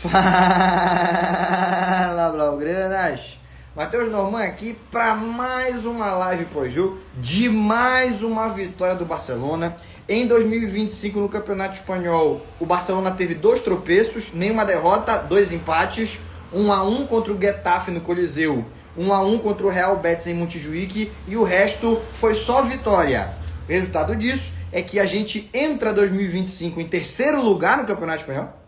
Fala, Blaugranas! Matheus Norman aqui para mais uma live pós-jogo de mais uma vitória do Barcelona. Em 2025 no Campeonato Espanhol, o Barcelona teve 2 tropeços, nenhuma derrota, 2 empates, 1-1 contra o Getafe no Coliseu, 1-1 contra o Real Betis em Montjuic e o resto foi só vitória. O resultado disso é que a gente entra 2025 em terceiro lugar no Campeonato Espanhol.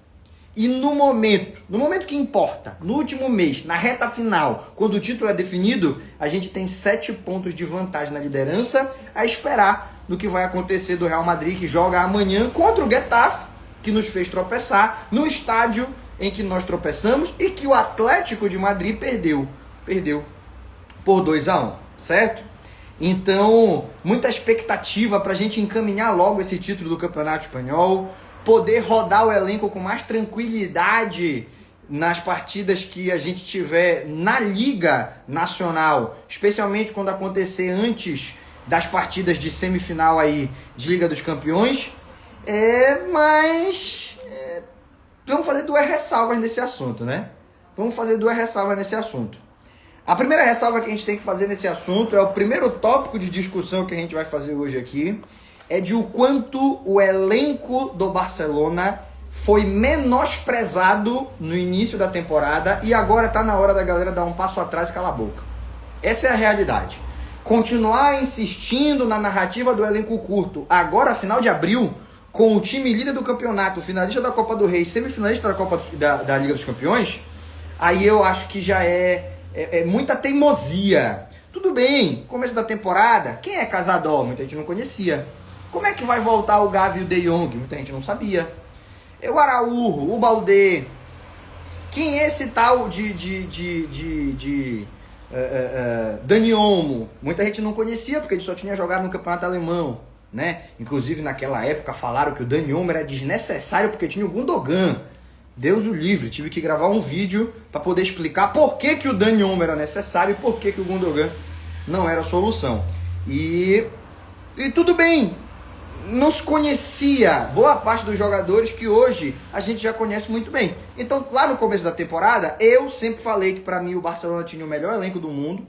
E no momento que importa, no último mês, na reta final, quando o título é definido, a gente tem 7 pontos de vantagem na liderança, a esperar do que vai acontecer do Real Madrid, que joga amanhã contra o Getafe, que nos fez tropeçar, no estádio em que nós tropeçamos e que o Atlético de Madrid perdeu por 2-1, certo? Então, muita expectativa para a gente encaminhar logo esse título do Campeonato Espanhol, poder rodar o elenco com mais tranquilidade nas partidas que a gente tiver na Liga Nacional, especialmente quando acontecer antes das partidas de semifinal aí de Liga dos Campeões. Mas vamos fazer 2 ressalvas nesse assunto, né? Vamos fazer 2 ressalvas nesse assunto. A primeira ressalva que a gente tem que fazer nesse assunto é o primeiro tópico de discussão que a gente vai fazer hoje aqui, é de o quanto o elenco do Barcelona foi menosprezado no início da temporada e agora está na hora da galera dar um passo atrás e calar a boca. Essa é a realidade. Continuar insistindo na narrativa do elenco curto, agora final de abril, com o time líder do campeonato, finalista da Copa do Rei, semifinalista da Copa da Liga dos Campeões, aí eu acho que já é muita teimosia. Tudo bem, começo da temporada, quem é Casador? Muita gente não conhecia. Como é que vai voltar o Gavi e o De Jong? Muita gente não sabia. O Araújo, o Baldé. Quem é esse tal de Dani Olmo? Muita gente não conhecia, porque ele só tinha jogado no campeonato alemão, né? Inclusive, naquela época, falaram que o Dani Olmo era desnecessário porque tinha o Gundogan. Deus o livre, tive que gravar um vídeo para poder explicar por que o Dani Olmo era necessário e por que o Gundogan não era a solução. E tudo bem. Não se conhecia boa parte dos jogadores que hoje a gente já conhece muito bem. Então, lá no começo da temporada, eu sempre falei que para mim o Barcelona tinha o melhor elenco do mundo,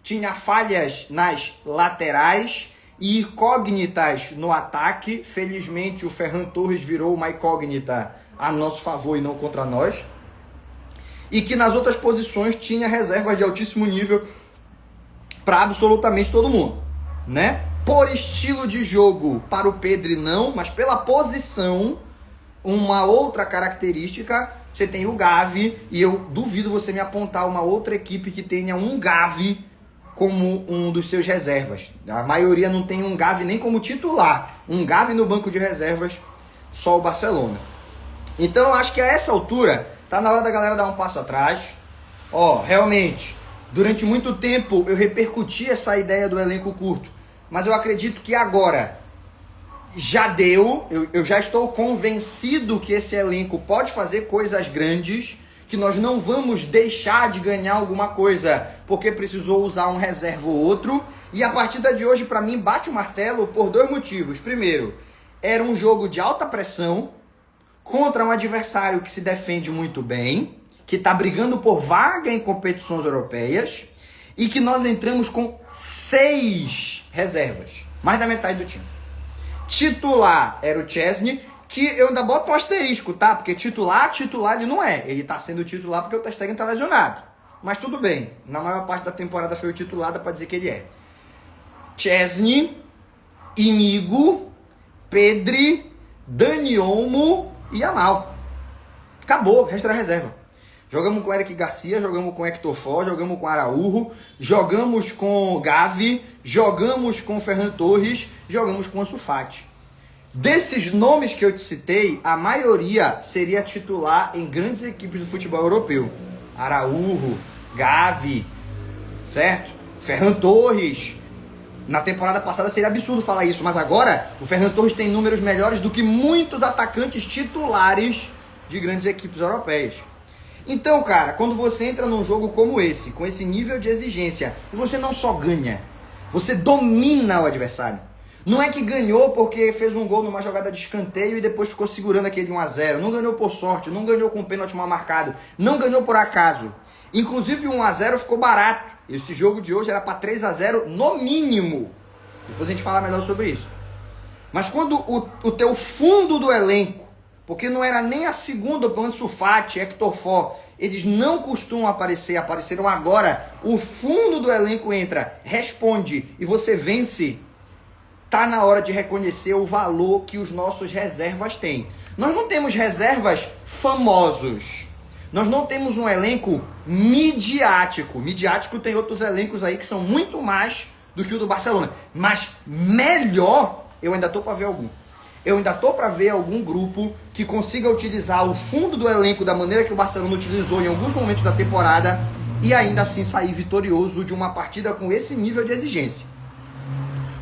tinha falhas nas laterais e incógnitas no ataque. Felizmente, o Ferran Torres virou uma incógnita a nosso favor e não contra nós. E que nas outras posições tinha reservas de altíssimo nível para absolutamente todo mundo, né? Por estilo de jogo, para o Pedri não, mas pela posição, uma outra característica, você tem o Gavi, e eu duvido você me apontar uma outra equipe que tenha um Gavi como um dos seus reservas. A maioria não tem um Gavi nem como titular. Um Gavi no banco de reservas, só o Barcelona. Então eu acho que a essa altura, tá na hora da galera dar um passo atrás. Realmente, durante muito tempo eu repercuti essa ideia do elenco curto. Mas eu acredito que agora já deu, eu já estou convencido que esse elenco pode fazer coisas grandes, que nós não vamos deixar de ganhar alguma coisa porque precisou usar um reserva ou outro. E a partida de hoje, para mim, bate o martelo por 2 motivos. Primeiro, era um jogo de alta pressão contra um adversário que se defende muito bem, que está brigando por vaga em competições europeias, e que nós entramos com 6 reservas, mais da metade do time. Titular era o Chesney, que eu ainda boto um asterisco, tá? Porque titular ele não é. Ele tá sendo titular porque o Ter Stegen tá lesionado. Mas tudo bem, na maior parte da temporada foi o titular, dá pra dizer que ele é. Chesney, Inigo, Pedri, Dani Olmo e Yamal. Acabou, o resto era reserva. Jogamos com Eric Garcia, jogamos com Hector Ford, jogamos com Araújo, jogamos com Gavi, jogamos com Ferran Torres, jogamos com Ansu Fati. Desses nomes que eu te citei, a maioria seria titular em grandes equipes do futebol europeu. Araújo, Gavi, certo? Ferran Torres. Na temporada passada seria absurdo falar isso, mas agora o Ferran Torres tem números melhores do que muitos atacantes titulares de grandes equipes europeias. Então, cara, quando você entra num jogo como esse, com esse nível de exigência, você não só ganha, você domina o adversário. Não é que ganhou porque fez um gol numa jogada de escanteio e depois ficou segurando aquele 1-0. Não ganhou por sorte, não ganhou com o pênalti mal marcado, não ganhou por acaso. Inclusive o 1-0 ficou barato. Esse jogo de hoje era para 3-0 no mínimo. Depois a gente fala melhor sobre isso. Mas quando o teu fundo do elenco, porque não era nem a segunda, o Ansu Fati, Hector Ford, eles não costumam aparecer, apareceram agora. O fundo do elenco entra, responde e você vence. Tá na hora de reconhecer o valor que os nossos reservas têm. Nós não temos reservas famosos. Nós não temos um elenco midiático. Midiático tem outros elencos aí que são muito mais do que o do Barcelona. Mas melhor, eu ainda tô para ver algum. Eu ainda tô para ver algum grupo que consiga utilizar o fundo do elenco da maneira que o Barcelona utilizou em alguns momentos da temporada e ainda assim sair vitorioso de uma partida com esse nível de exigência.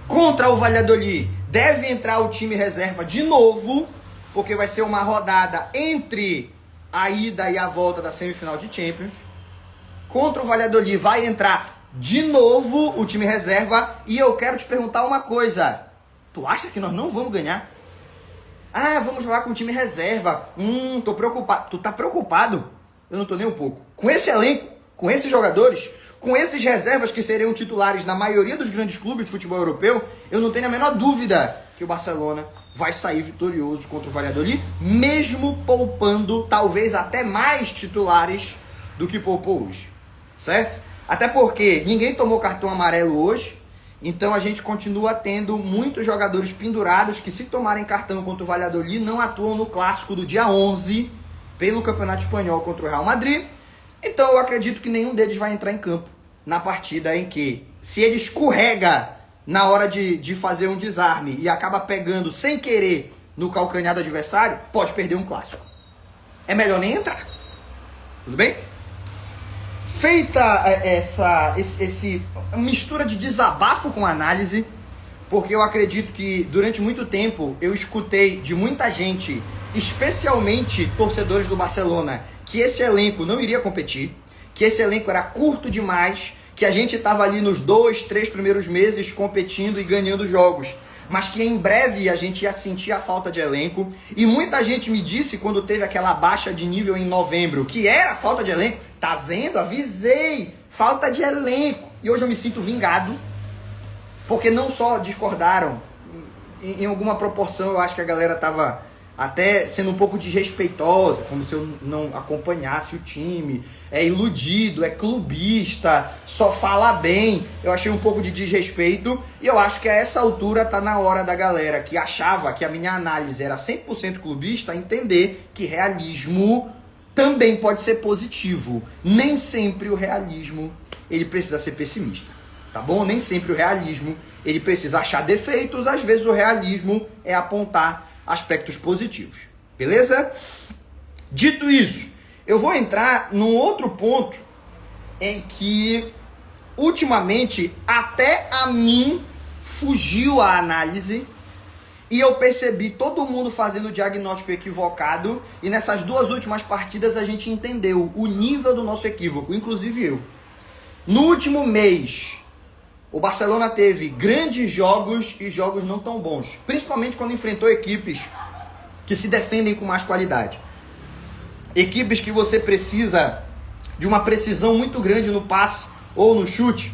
Contra o Valladolid, deve entrar o time reserva de novo, porque vai ser uma rodada entre a ida e a volta da semifinal de Champions. Contra o Valladolid vai entrar de novo o time reserva e eu quero te perguntar uma coisa. Tu acha que nós não vamos ganhar? Ah, vamos jogar com o time reserva. Tô preocupado. Tu tá preocupado? Eu não tô nem um pouco. Com esse elenco, com esses jogadores, com esses reservas que seriam titulares na maioria dos grandes clubes de futebol europeu, eu não tenho a menor dúvida que o Barcelona vai sair vitorioso contra o Valladolid, mesmo poupando talvez até mais titulares do que poupou hoje, certo? Até porque ninguém tomou cartão amarelo hoje, então a gente continua tendo muitos jogadores pendurados que, se tomarem cartão contra o Valladolid, não atuam no clássico do dia 11 pelo Campeonato Espanhol contra o Real Madrid. Então eu acredito que nenhum deles vai entrar em campo na partida em que, se ele escorrega na hora de fazer um desarme e acaba pegando sem querer no calcanhar do adversário, pode perder um clássico. É melhor nem entrar. Tudo bem? Feita essa mistura de desabafo com análise, porque eu acredito que durante muito tempo eu escutei de muita gente, especialmente torcedores do Barcelona, que esse elenco não iria competir, que esse elenco era curto demais, que a gente estava ali nos 2, 3 primeiros meses competindo e ganhando jogos, mas que em breve a gente ia sentir a falta de elenco. E muita gente me disse, quando teve aquela baixa de nível em novembro, que era falta de elenco. Tá vendo? Avisei! Falta de elenco. E hoje eu me sinto vingado, porque não só discordaram, em alguma proporção eu acho que a galera tava até sendo um pouco desrespeitosa, como se eu não acompanhasse o time, é iludido, é clubista, só fala bem. Eu achei um pouco de desrespeito e eu acho que a essa altura tá na hora da galera que achava que a minha análise era 100% clubista entender que realismo também pode ser positivo. Nem sempre o realismo ele precisa ser pessimista, tá bom? Nem sempre o realismo ele precisa achar defeitos, às vezes o realismo é apontar aspectos positivos, beleza? Dito isso, eu vou entrar num outro ponto em que ultimamente até a mim fugiu a análise e eu percebi todo mundo fazendo o diagnóstico equivocado, e nessas duas últimas partidas a gente entendeu o nível do nosso equívoco, inclusive eu. No último mês, o Barcelona teve grandes jogos e jogos não tão bons, principalmente quando enfrentou equipes que se defendem com mais qualidade. Equipes que você precisa de uma precisão muito grande no passe ou no chute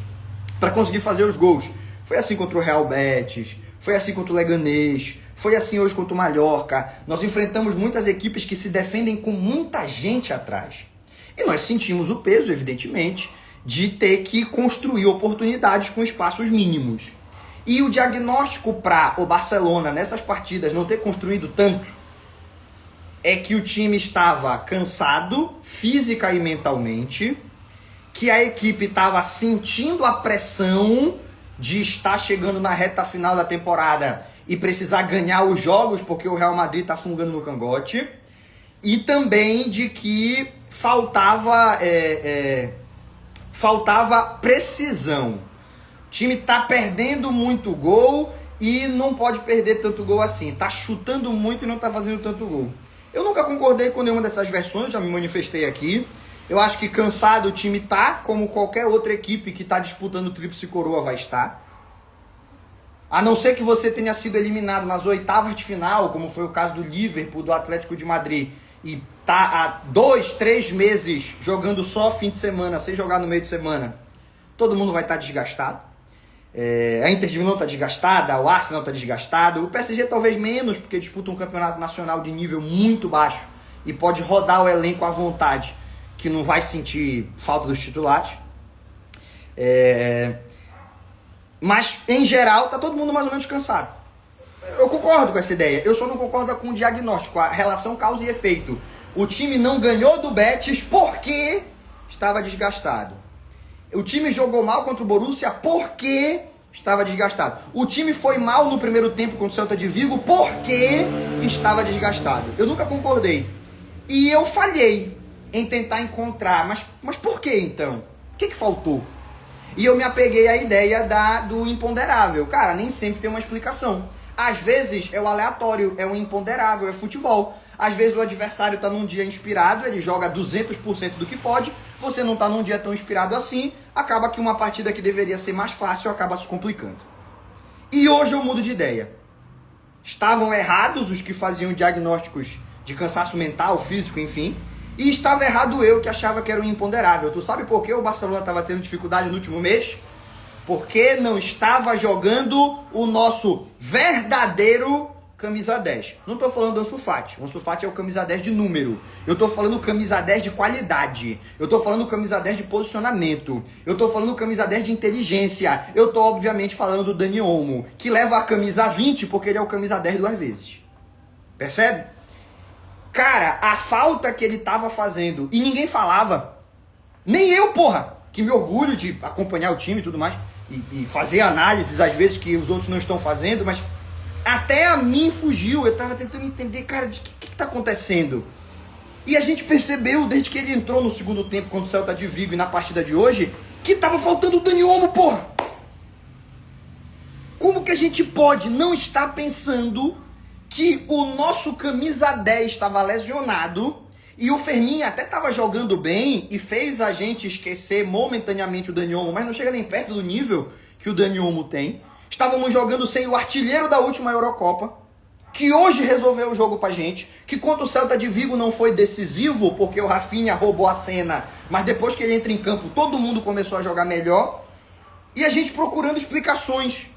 para conseguir fazer os gols. Foi assim contra o Real Betis, foi assim contra o Leganés, foi assim hoje contra o Mallorca. Nós enfrentamos muitas equipes que se defendem com muita gente atrás. E nós sentimos o peso, evidentemente, de ter que construir oportunidades com espaços mínimos. E o diagnóstico para o Barcelona nessas partidas não ter construído tanto é que o time estava cansado física e mentalmente, que a equipe estava sentindo a pressão de estar chegando na reta final da temporada e precisar ganhar os jogos porque o Real Madrid está fungando no cangote, e também de que faltava precisão. O time está perdendo muito gol e não pode perder tanto gol assim. Está chutando muito e não está fazendo tanto gol. Eu nunca concordei com nenhuma dessas versões, já me manifestei aqui. Eu acho que cansado o time tá, como qualquer outra equipe que está disputando tríplice coroa vai estar. A não ser que você tenha sido eliminado nas oitavas de final, como foi o caso do Liverpool, do Atlético de Madrid, e tá há 2, 3 meses jogando só fim de semana, sem jogar no meio de semana, todo mundo vai estar desgastado. A Inter de Milão está desgastada, o Arsenal está desgastado, o PSG talvez menos, porque disputa um campeonato nacional de nível muito baixo e pode rodar o elenco à vontade, que não vai sentir falta dos titulares. Mas, em geral, tá todo mundo mais ou menos cansado. Eu concordo com essa ideia, eu só não concordo com o diagnóstico, a relação causa e efeito. O time não ganhou do Betis porque estava desgastado. O time jogou mal contra o Borussia porque estava desgastado. O time foi mal no primeiro tempo contra o Celta de Vigo porque estava desgastado. Eu nunca concordei. E eu falhei em tentar encontrar. Mas por que então? O que faltou? E eu me apeguei à ideia do imponderável. Cara, nem sempre tem uma explicação. Às vezes é o aleatório, é o imponderável, é futebol. Às vezes o adversário está num dia inspirado, ele joga 200% do que pode, você não está num dia tão inspirado assim, acaba que uma partida que deveria ser mais fácil acaba se complicando. E hoje eu mudo de ideia. Estavam errados os que faziam diagnósticos de cansaço mental, físico, enfim, e estava errado eu que achava que era um imponderável. Tu sabe por que o Barcelona estava tendo dificuldade no último mês? Porque não estava jogando o nosso verdadeiro camisa 10. Não estou falando do Ansu Fati. O Ansu Fati é o camisa 10 de número. Eu estou falando camisa 10 de qualidade. Eu estou falando camisa 10 de posicionamento. Eu estou falando camisa 10 de inteligência. Eu estou, obviamente, falando do Dani Olmo, que leva a camisa 20 porque ele é o camisa 10 duas vezes. Percebe? Cara, a falta que ele estava fazendo, e ninguém falava, nem eu, porra, que me orgulho de acompanhar o time e tudo mais, e fazer análises às vezes que os outros não estão fazendo, mas até a mim fugiu. Eu tava tentando entender, cara, de que tá acontecendo. E a gente percebeu, desde que ele entrou no segundo tempo contra o Celta de Vigo e na partida de hoje, que tava faltando o Dani Olmo, porra. Como que a gente pode não estar pensando que o nosso camisa 10 estava lesionado e o Fermin até estava jogando bem e fez a gente esquecer momentaneamente o Dani Olmo, mas não chega nem perto do nível que o Dani Olmo tem. Estávamos jogando sem o artilheiro da última Eurocopa, que hoje resolveu o jogo pra gente, que contra o Celta de Vigo não foi decisivo, porque o Rafinha roubou a cena, mas depois que ele entra em campo, todo mundo começou a jogar melhor, e a gente procurando explicações,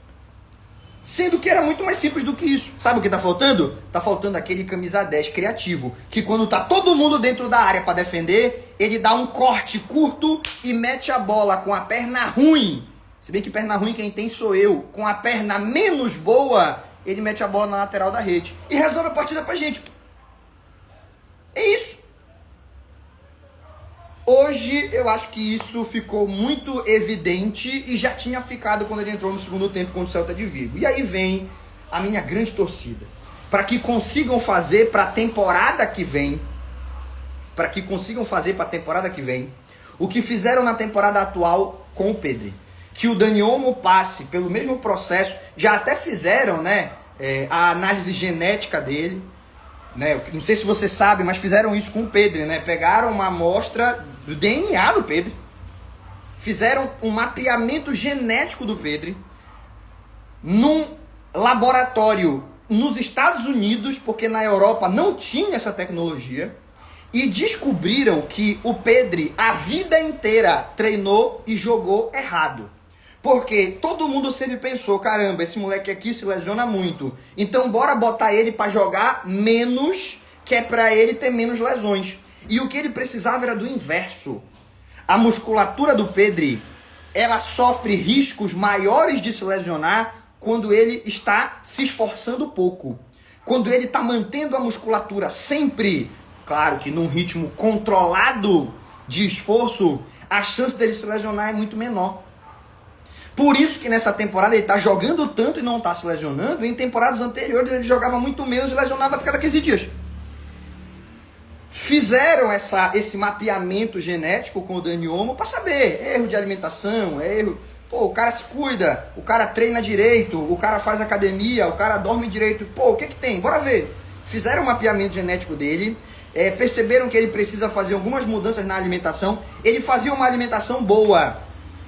sendo que era muito mais simples do que isso. Sabe o que tá faltando? Tá faltando aquele camisa 10 criativo, que quando tá todo mundo dentro da área para defender, ele dá um corte curto e mete a bola com a perna ruim. Se bem que perna ruim quem tem sou eu. Com a perna menos boa, ele mete a bola na lateral da rede. E resolve a partida pra gente. É isso. Hoje eu acho que isso ficou muito evidente e já tinha ficado quando ele entrou no segundo tempo contra o Celta de Vigo. E aí vem a minha grande torcida. Para que consigam fazer para a temporada que vem. Para que consigam fazer para a temporada que vem. O que fizeram na temporada atual com o Pedri. Que o Dani Olmo passe pelo mesmo processo, já até fizeram, né, a análise genética dele, né, não sei se você sabe, mas fizeram isso com o Pedri, né, pegaram uma amostra do DNA do Pedri, fizeram um mapeamento genético do Pedri, num laboratório nos Estados Unidos, porque na Europa não tinha essa tecnologia, e descobriram que o Pedri a vida inteira treinou e jogou errado. Porque todo mundo sempre pensou, caramba, esse moleque aqui se lesiona muito, então bora botar ele para jogar menos, que é para ele ter menos lesões. E o que ele precisava era do inverso. A musculatura do Pedri, ela sofre riscos maiores de se lesionar quando ele está se esforçando pouco. Quando ele está mantendo a musculatura sempre, claro que num ritmo controlado de esforço, a chance dele se lesionar é muito menor. Por isso que nessa temporada ele está jogando tanto e não está se lesionando. E em temporadas anteriores ele jogava muito menos e lesionava a cada 15 dias. Fizeram esse mapeamento genético com o Dani Olmo para saber erro de alimentação, erro... Pô, o cara se cuida, o cara treina direito, o cara faz academia, o cara dorme direito. Pô, o que tem? Bora ver. Fizeram o mapeamento genético dele, perceberam que ele precisa fazer algumas mudanças na alimentação. Ele fazia uma alimentação boa,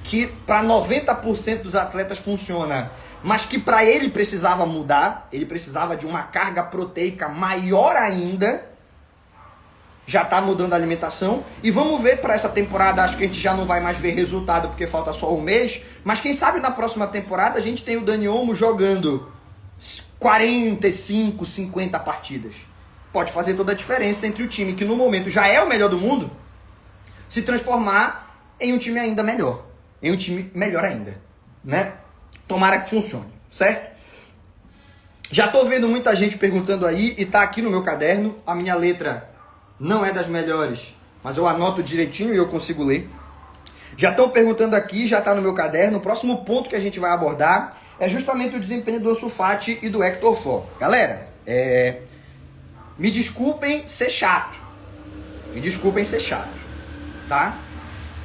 que para 90% dos atletas funciona, mas que para ele precisava mudar, ele precisava de uma carga proteica maior ainda. Já está mudando a alimentação. E vamos ver para essa temporada, acho que a gente já não vai mais ver resultado porque falta só um mês, mas quem sabe na próxima temporada a gente tem o Dani Olmo jogando 45, 50 partidas. Pode fazer toda a diferença entre o time que no momento já é o melhor do mundo se transformar em um time ainda melhor. Em um time melhor ainda, né? Tomara que funcione, certo? Já tô vendo muita gente perguntando aí e tá aqui no meu caderno. A minha letra não é das melhores, mas eu anoto direitinho e eu consigo ler. Já estão perguntando aqui, já tá no meu caderno. O próximo ponto que a gente vai abordar é justamente o desempenho do Ansu Fati e do Hector Ford. Galera, me desculpem ser chato. Me desculpem ser chato, tá?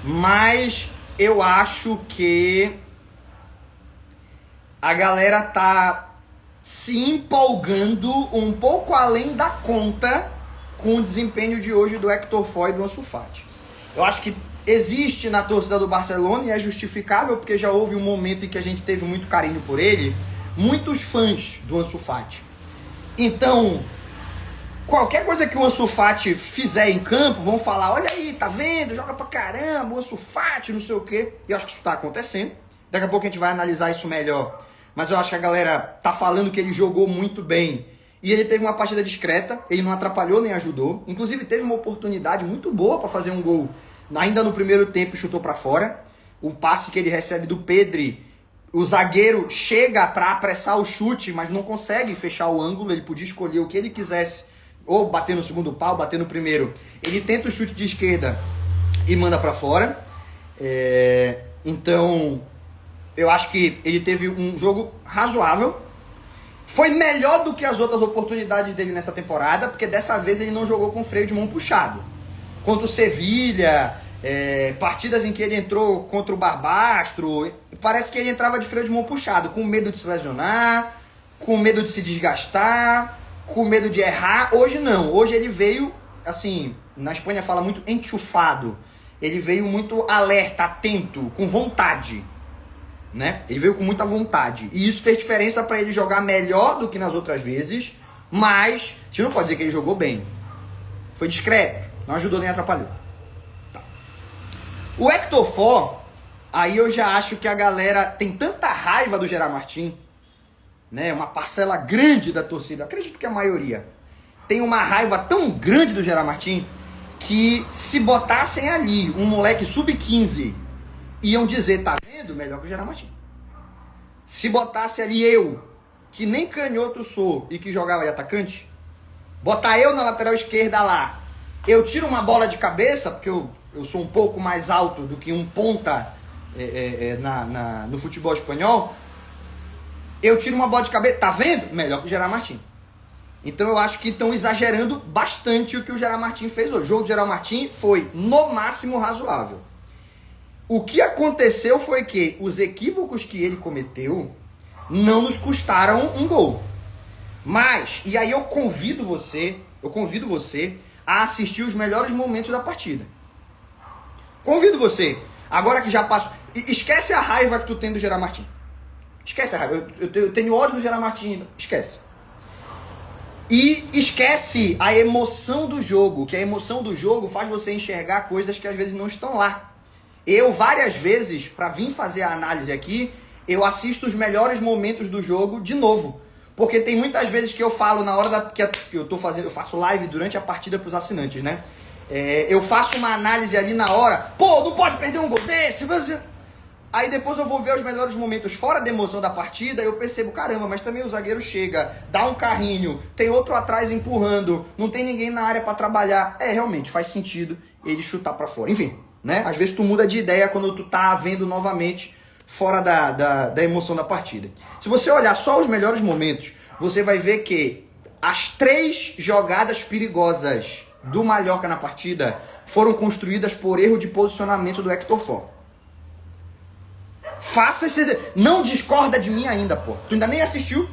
Mas eu acho que a galera tá se empolgando um pouco além da conta com o desempenho de hoje do Hector Ford e do Ansu Fati. Eu acho que existe na torcida do Barcelona e é justificável porque já houve um momento em que a gente teve muito carinho por ele, muitos fãs do Ansu Fati. Então, qualquer coisa que o Ansu Fati fizer em campo, vão falar, olha aí, tá vendo? Joga pra caramba, o Ansu Fati, não sei o quê. E eu acho que isso tá acontecendo. Daqui a pouco a gente vai analisar isso melhor. Mas eu acho que a galera tá falando que ele jogou muito bem. E ele teve uma partida discreta, ele não atrapalhou nem ajudou. Inclusive teve uma oportunidade muito boa para fazer um gol ainda no primeiro tempo e chutou para fora. O passe que ele recebe do Pedri, o zagueiro chega para apressar o chute, mas não consegue fechar o ângulo. Ele podia escolher o que ele quisesse, ou bater no segundo pau, bater no primeiro. Ele tenta o chute de esquerda e manda para fora. Então, eu acho que ele teve um jogo razoável. Foi melhor do que as outras oportunidades dele nessa temporada, porque dessa vez ele não jogou com freio de mão puxado. Contra o Sevilha, partidas em que ele entrou contra o Barbastro, parece que ele entrava de freio de mão puxado, com medo de se lesionar, com medo de se desgastar, com medo de errar. Hoje não, hoje ele veio, assim, na Espanha fala muito enchufado, ele veio muito alerta, atento, com vontade. Né? Ele veio com muita vontade. E isso fez diferença para ele jogar melhor do que nas outras vezes. Mas a gente não pode dizer que ele jogou bem. Foi discreto. Não ajudou nem atrapalhou. Tá. O Hector Ford, aí eu já acho que a galera tem tanta raiva do Gerard Martin, né? Uma parcela grande da torcida, acredito que a maioria, tem uma raiva tão grande do Gerard Martin que se botassem ali um moleque sub-15, iam dizer, tá vendo? Melhor que o Gerard Martin. Se botasse ali eu, que nem canhoto sou e que jogava de atacante, botar eu na lateral esquerda lá, eu tiro uma bola de cabeça, porque eu sou um pouco mais alto do que um ponta no futebol espanhol, eu tiro uma bola de cabeça, tá vendo? Melhor que o Gerard Martin. Então eu acho que estão exagerando bastante o que o Gerard Martin fez hoje. O jogo do Gerard Martin foi, no máximo, razoável. O que aconteceu foi que os equívocos que ele cometeu não nos custaram um gol. Mas, e aí eu convido você a assistir os melhores momentos da partida. Convido você, agora que já passo, esquece a raiva que tu tem do Gerard Martin. Esquece a raiva, eu tenho ódio do Gerard Martin, esquece. E esquece a emoção do jogo, que a emoção do jogo faz você enxergar coisas que às vezes não estão lá. Eu, várias vezes, para vir fazer a análise aqui, eu assisto os melhores momentos do jogo de novo. Porque tem muitas vezes que eu falo na hora que eu tô fazendo, eu faço live durante a partida pros assinantes, né? Eu faço uma análise ali na hora, pô, não pode perder um gol desse, aí depois eu vou ver os melhores momentos fora da emoção da partida, eu percebo, caramba, mas também o zagueiro chega, dá um carrinho, tem outro atrás empurrando, não tem ninguém na área para trabalhar. Realmente, faz sentido ele chutar para fora. Enfim, né? Às vezes tu muda de ideia quando tu tá vendo novamente fora da emoção da partida. Se você olhar só os melhores momentos, você vai ver que as 3 jogadas perigosas do Mallorca na partida foram construídas por erro de posicionamento do Hector Ford. Faça esse... Não discorda de mim ainda, pô. Tu ainda nem assistiu?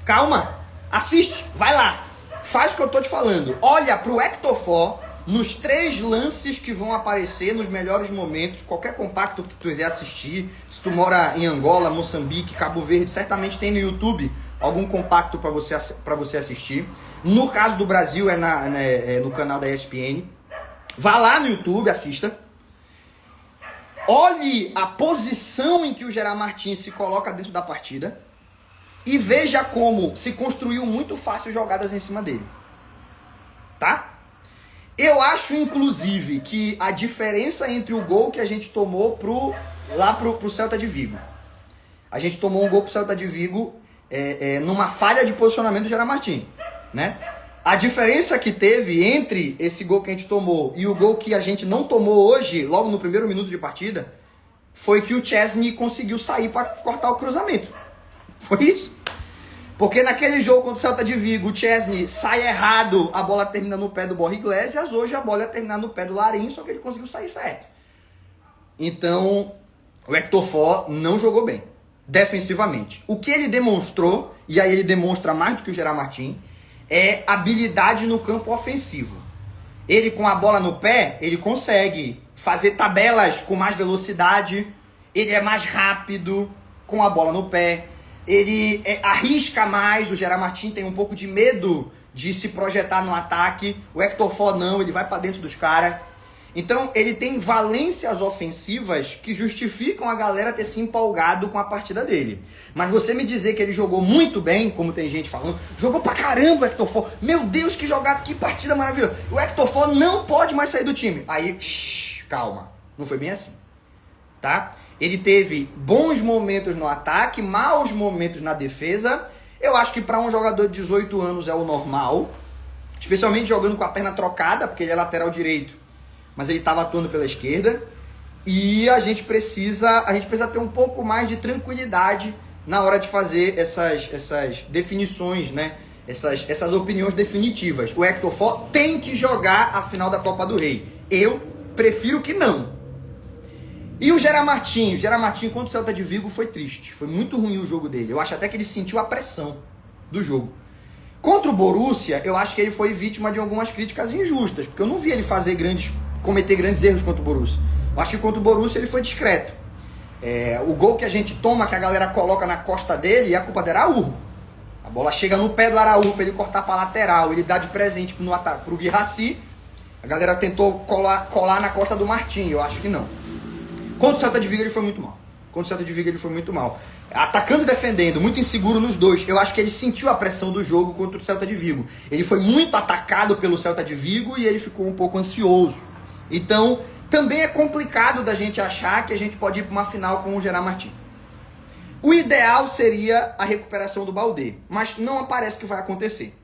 Calma. Assiste. Vai lá. Faz o que eu tô te falando. Olha pro Hector Ford nos 3 lances que vão aparecer nos melhores momentos, qualquer compacto que tu quiser assistir, se tu mora em Angola, Moçambique, Cabo Verde, certamente tem no YouTube algum compacto para você assistir. No caso do Brasil é no canal da ESPN. Vá lá no YouTube, assista. Olhe a posição em que o Gerard Martins se coloca dentro da partida e veja como se construiu muito fácil jogadas em cima dele. Tá? Eu acho, inclusive, que a diferença entre o gol que a gente tomou pro Celta de Vigo. A gente tomou um gol pro Celta de Vigo numa falha de posicionamento do Gerard Martins, né? A diferença que teve entre esse gol que a gente tomou e o gol que a gente não tomou hoje, logo no primeiro minuto de partida, foi que o Chesney conseguiu sair para cortar o cruzamento. Foi isso. Porque naquele jogo contra o Celta de Vigo, o Chesney sai errado, a bola termina no pé do Borja Iglesias, hoje a bola ia terminar no pé do Larin, só que ele conseguiu sair certo. Então, o Hector Ford não jogou bem, defensivamente. O que ele demonstrou, e aí ele demonstra mais do que o Gerard Martins, é habilidade no campo ofensivo. Ele com a bola no pé, ele consegue fazer tabelas com mais velocidade, ele é mais rápido com a bola no pé, ele arrisca mais, o Gerard Martins tem um pouco de medo de se projetar no ataque, o Hector Ford não, ele vai para dentro dos caras. Então ele tem valências ofensivas que justificam a galera ter se empolgado com a partida dele. Mas você me dizer que ele jogou muito bem, como tem gente falando, jogou pra caramba o Hector Ford, meu Deus, que jogada, que partida maravilhosa, o Hector Ford não pode mais sair do time. Aí, calma, não foi bem assim, tá? Ele teve bons momentos no ataque, maus momentos na defesa. Eu acho que para um jogador de 18 anos é o normal, especialmente jogando com a perna trocada, porque ele é lateral direito, mas ele estava atuando pela esquerda, e a gente precisa ter um pouco mais de tranquilidade na hora de fazer essas definições, né? Essas opiniões definitivas. O Hector Ford tem que jogar a final da Copa do Rei. Eu prefiro que não. E o Gerard Martins contra o Celta de Vigo foi triste, foi muito ruim o jogo dele. Eu acho até que ele sentiu a pressão do jogo. Contra o Borussia, eu acho que ele foi vítima de algumas críticas injustas, porque eu não vi ele cometer grandes erros contra o Borussia. Eu acho que contra o Borussia ele foi discreto. O gol que a gente toma, que a galera coloca na costa dele, é a culpa do Araújo. A bola chega no pé do Araújo para ele cortar para lateral, ele dá de presente pro Guirassy. A galera tentou colar na costa do Martins, eu acho que não. Contra o Celta de Vigo ele foi muito mal. Atacando e defendendo, muito inseguro nos dois. Eu acho que ele sentiu a pressão do jogo contra o Celta de Vigo. Ele foi muito atacado pelo Celta de Vigo e ele ficou um pouco ansioso. Então, também é complicado da gente achar que a gente pode ir para uma final com o Gerard Martins. O ideal seria a recuperação do Baldé, mas não parece que vai acontecer.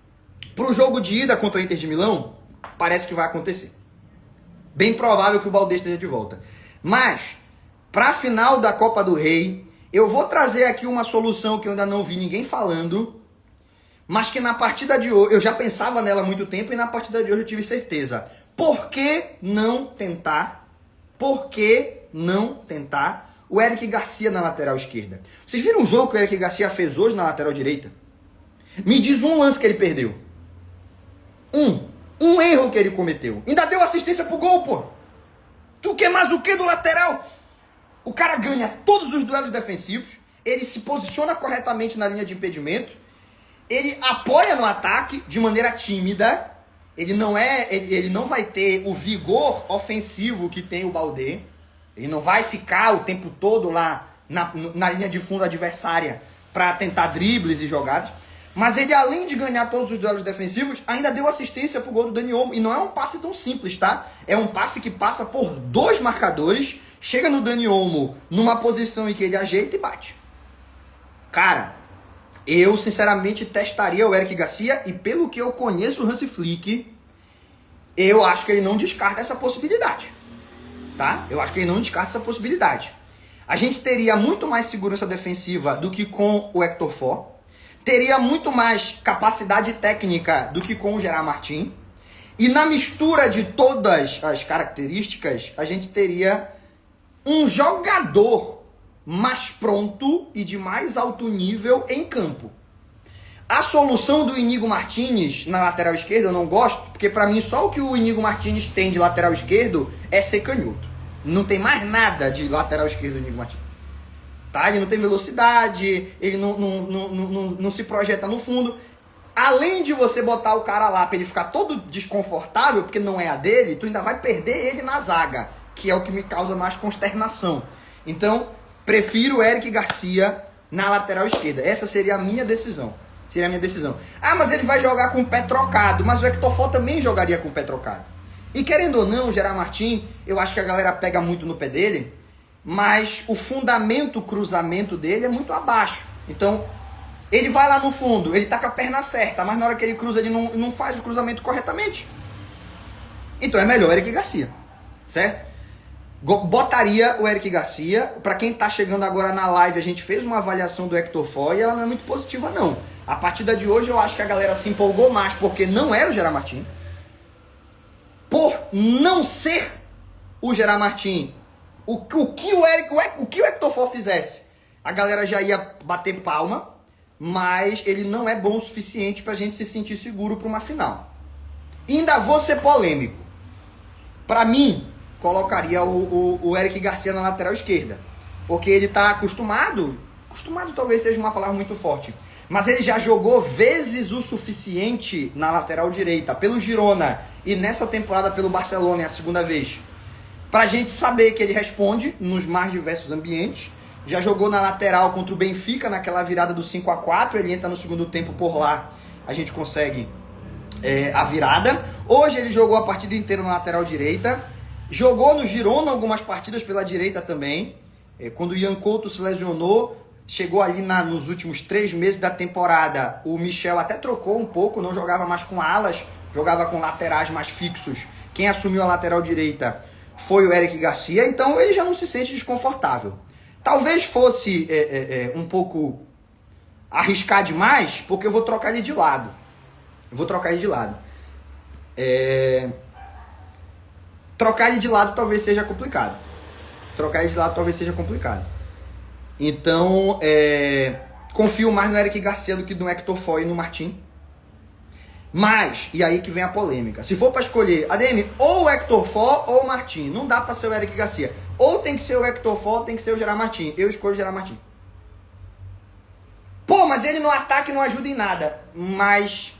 Para o jogo de ida contra o Inter de Milão, parece que vai acontecer. Bem provável que o Baldé esteja de volta. Mas, para a final da Copa do Rei, eu vou trazer aqui uma solução que eu ainda não vi ninguém falando, mas que na partida de hoje, eu já pensava nela há muito tempo e na partida de hoje eu tive certeza. Por que não tentar o Eric Garcia na lateral esquerda? Vocês viram o jogo que o Eric Garcia fez hoje na lateral direita? Me diz um lance que ele perdeu. Um erro que ele cometeu. Ainda deu assistência pro gol, pô. Tu quer mais o que do lateral? O cara ganha todos os duelos defensivos, ele se posiciona corretamente na linha de impedimento, ele apoia no ataque de maneira tímida, ele não vai ter o vigor ofensivo que tem o Baldé, ele não vai ficar o tempo todo lá na linha de fundo adversária para tentar dribles e jogadas, mas ele, além de ganhar todos os duelos defensivos, ainda deu assistência pro gol do Dani Olmo, e não é um passe tão simples, tá? É um passe que passa por 2 marcadores, chega no Dani Olmo numa posição em que ele ajeita e bate. Cara, eu sinceramente testaria o Eric Garcia, e pelo que eu conheço o Hansi Flick, eu acho que ele não descarta essa possibilidade. Tá? Eu acho que ele não descarta essa possibilidade. A gente teria muito mais segurança defensiva do que com o Hector Ford, teria muito mais capacidade técnica do que com o Gerard Martins, e na mistura de todas as características, a gente teria um jogador mais pronto e de mais alto nível em campo. A solução do Inigo Martínez na lateral esquerda eu não gosto, porque pra mim só o que o Inigo Martínez tem de lateral esquerdo é ser canhoto. Não tem mais nada de lateral esquerdo do Inigo Martínez. Tá? Ele não tem velocidade, ele não se projeta no fundo. Além de você botar o cara lá pra ele ficar todo desconfortável, porque não é a dele, tu ainda vai perder ele na zaga, que é o que me causa mais consternação. Então, prefiro o Eric Garcia na lateral esquerda. Essa seria a minha decisão. Seria a minha decisão. Ah, mas ele vai jogar com o pé trocado. Mas o Hector Ford também jogaria com o pé trocado. E querendo ou não, o Gerard Martin, eu acho que a galera pega muito no pé dele, mas o fundamento, o cruzamento dele é muito abaixo. Então, ele vai lá no fundo, ele tá com a perna certa, mas na hora que ele cruza, ele não faz o cruzamento corretamente. Então é melhor o Eric Garcia, certo? Botaria o Eric Garcia. Para quem tá chegando agora na live, a gente fez uma avaliação do Hector Ford e ela não é muito positiva, não. A partida de hoje eu acho que a galera se empolgou mais porque não era o Gerard Martin. Por não ser o Gerard Martin, o que o Hector Ford fizesse, a galera já ia bater palma, mas ele não é bom o suficiente pra gente se sentir seguro para uma final. E ainda vou ser polêmico. Para mim, colocaria o Eric Garcia na lateral esquerda, porque ele tá acostumado talvez seja uma palavra muito forte, mas ele já jogou vezes o suficiente na lateral direita, pelo Girona, e nessa temporada pelo Barcelona é a segunda vez, pra gente saber que ele responde nos mais diversos ambientes. Já jogou na lateral contra o Benfica, naquela virada do 5-4, ele entra no segundo tempo por lá, a gente consegue a virada. Hoje ele jogou a partida inteira na lateral direita, jogou no Girona algumas partidas pela direita também, quando o Ian Couto se lesionou, chegou ali nos últimos 3 meses da temporada, o Michel até trocou um pouco, não jogava mais com alas, jogava com laterais mais fixos. Quem assumiu a lateral direita foi o Eric Garcia, então ele já não se sente desconfortável. Talvez fosse um pouco arriscar demais, porque eu vou trocar ele de lado. Trocar ele de lado talvez seja complicado. Então, confio mais no Eric Garcia do que no Hector Ford e no Martin. Mas, e aí que vem a polêmica. Se for para escolher, ADM, ou o Hector Ford ou o Martin. Não dá para ser o Eric Garcia. Ou tem que ser o Hector Ford, tem que ser o Gerard Martin. Eu escolho o Gerard Martin. Pô, mas ele no ataque não ajuda em nada. Mas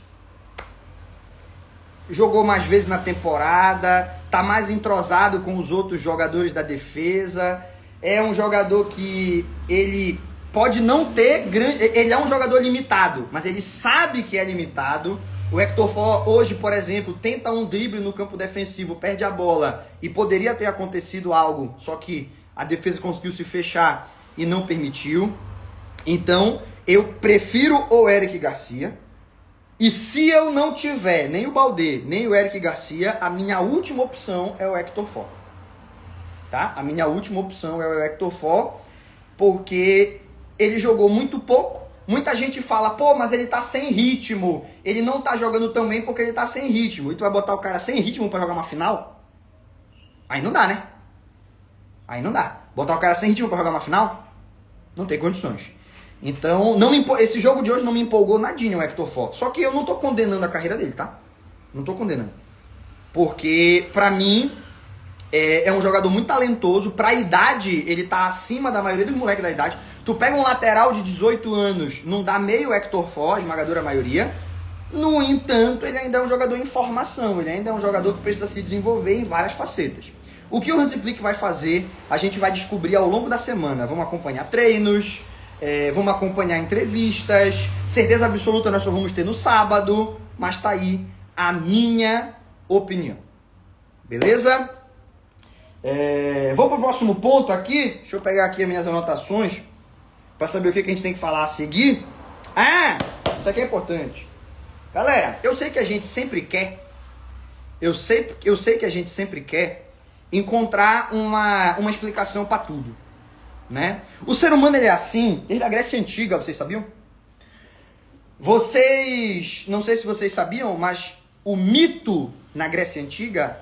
jogou mais vezes na temporada, tá mais entrosado com os outros jogadores da defesa. É um jogador que ele pode não ter grande... Ele é um jogador limitado, mas ele sabe que é limitado. O Hector Ford hoje, por exemplo, tenta um drible no campo defensivo, perde a bola e poderia ter acontecido algo, só que a defesa conseguiu se fechar e não permitiu. Então, eu prefiro o Eric Garcia. E se eu não tiver nem o Baldé, nem o Eric Garcia, a minha última opção é o Hector Ford. Tá? A minha última opção é o Hector Ford, porque ele jogou muito pouco. Muita gente fala, pô, mas ele tá sem ritmo. Ele não tá jogando tão bem porque ele tá sem ritmo. E tu vai botar o cara sem ritmo pra jogar uma final? Aí não dá, né? Aí não dá. Botar o cara sem ritmo pra jogar uma final? Não tem condições. Então, esse jogo de hoje não me empolgou nadinha o Hector Ford. Só que eu não tô condenando a carreira dele, tá? Não tô condenando. Porque, pra mim, é um jogador muito talentoso. Pra idade, ele tá acima da maioria dos moleques da idade. Tu pega um lateral de 18 anos, não dá meio Hector Ford, esmagadora maioria. No entanto, ele ainda é um jogador em formação. Ele ainda é um jogador que precisa se desenvolver em várias facetas. O que o Hansi Flick vai fazer, a gente vai descobrir ao longo da semana. Vamos acompanhar treinos, vamos acompanhar entrevistas. Certeza absoluta nós só vamos ter no sábado. Mas tá aí a minha opinião. Beleza? Vamos pro próximo ponto aqui. Deixa eu pegar aqui as minhas anotações para saber o que a gente tem que falar a seguir. Isso aqui é importante. Galera, eu sei que a gente sempre quer, eu sei que a gente sempre quer encontrar uma explicação para tudo, né? O ser humano, ele é assim desde a Grécia Antiga, vocês sabiam? Não sei se vocês sabiam, mas o mito na Grécia Antiga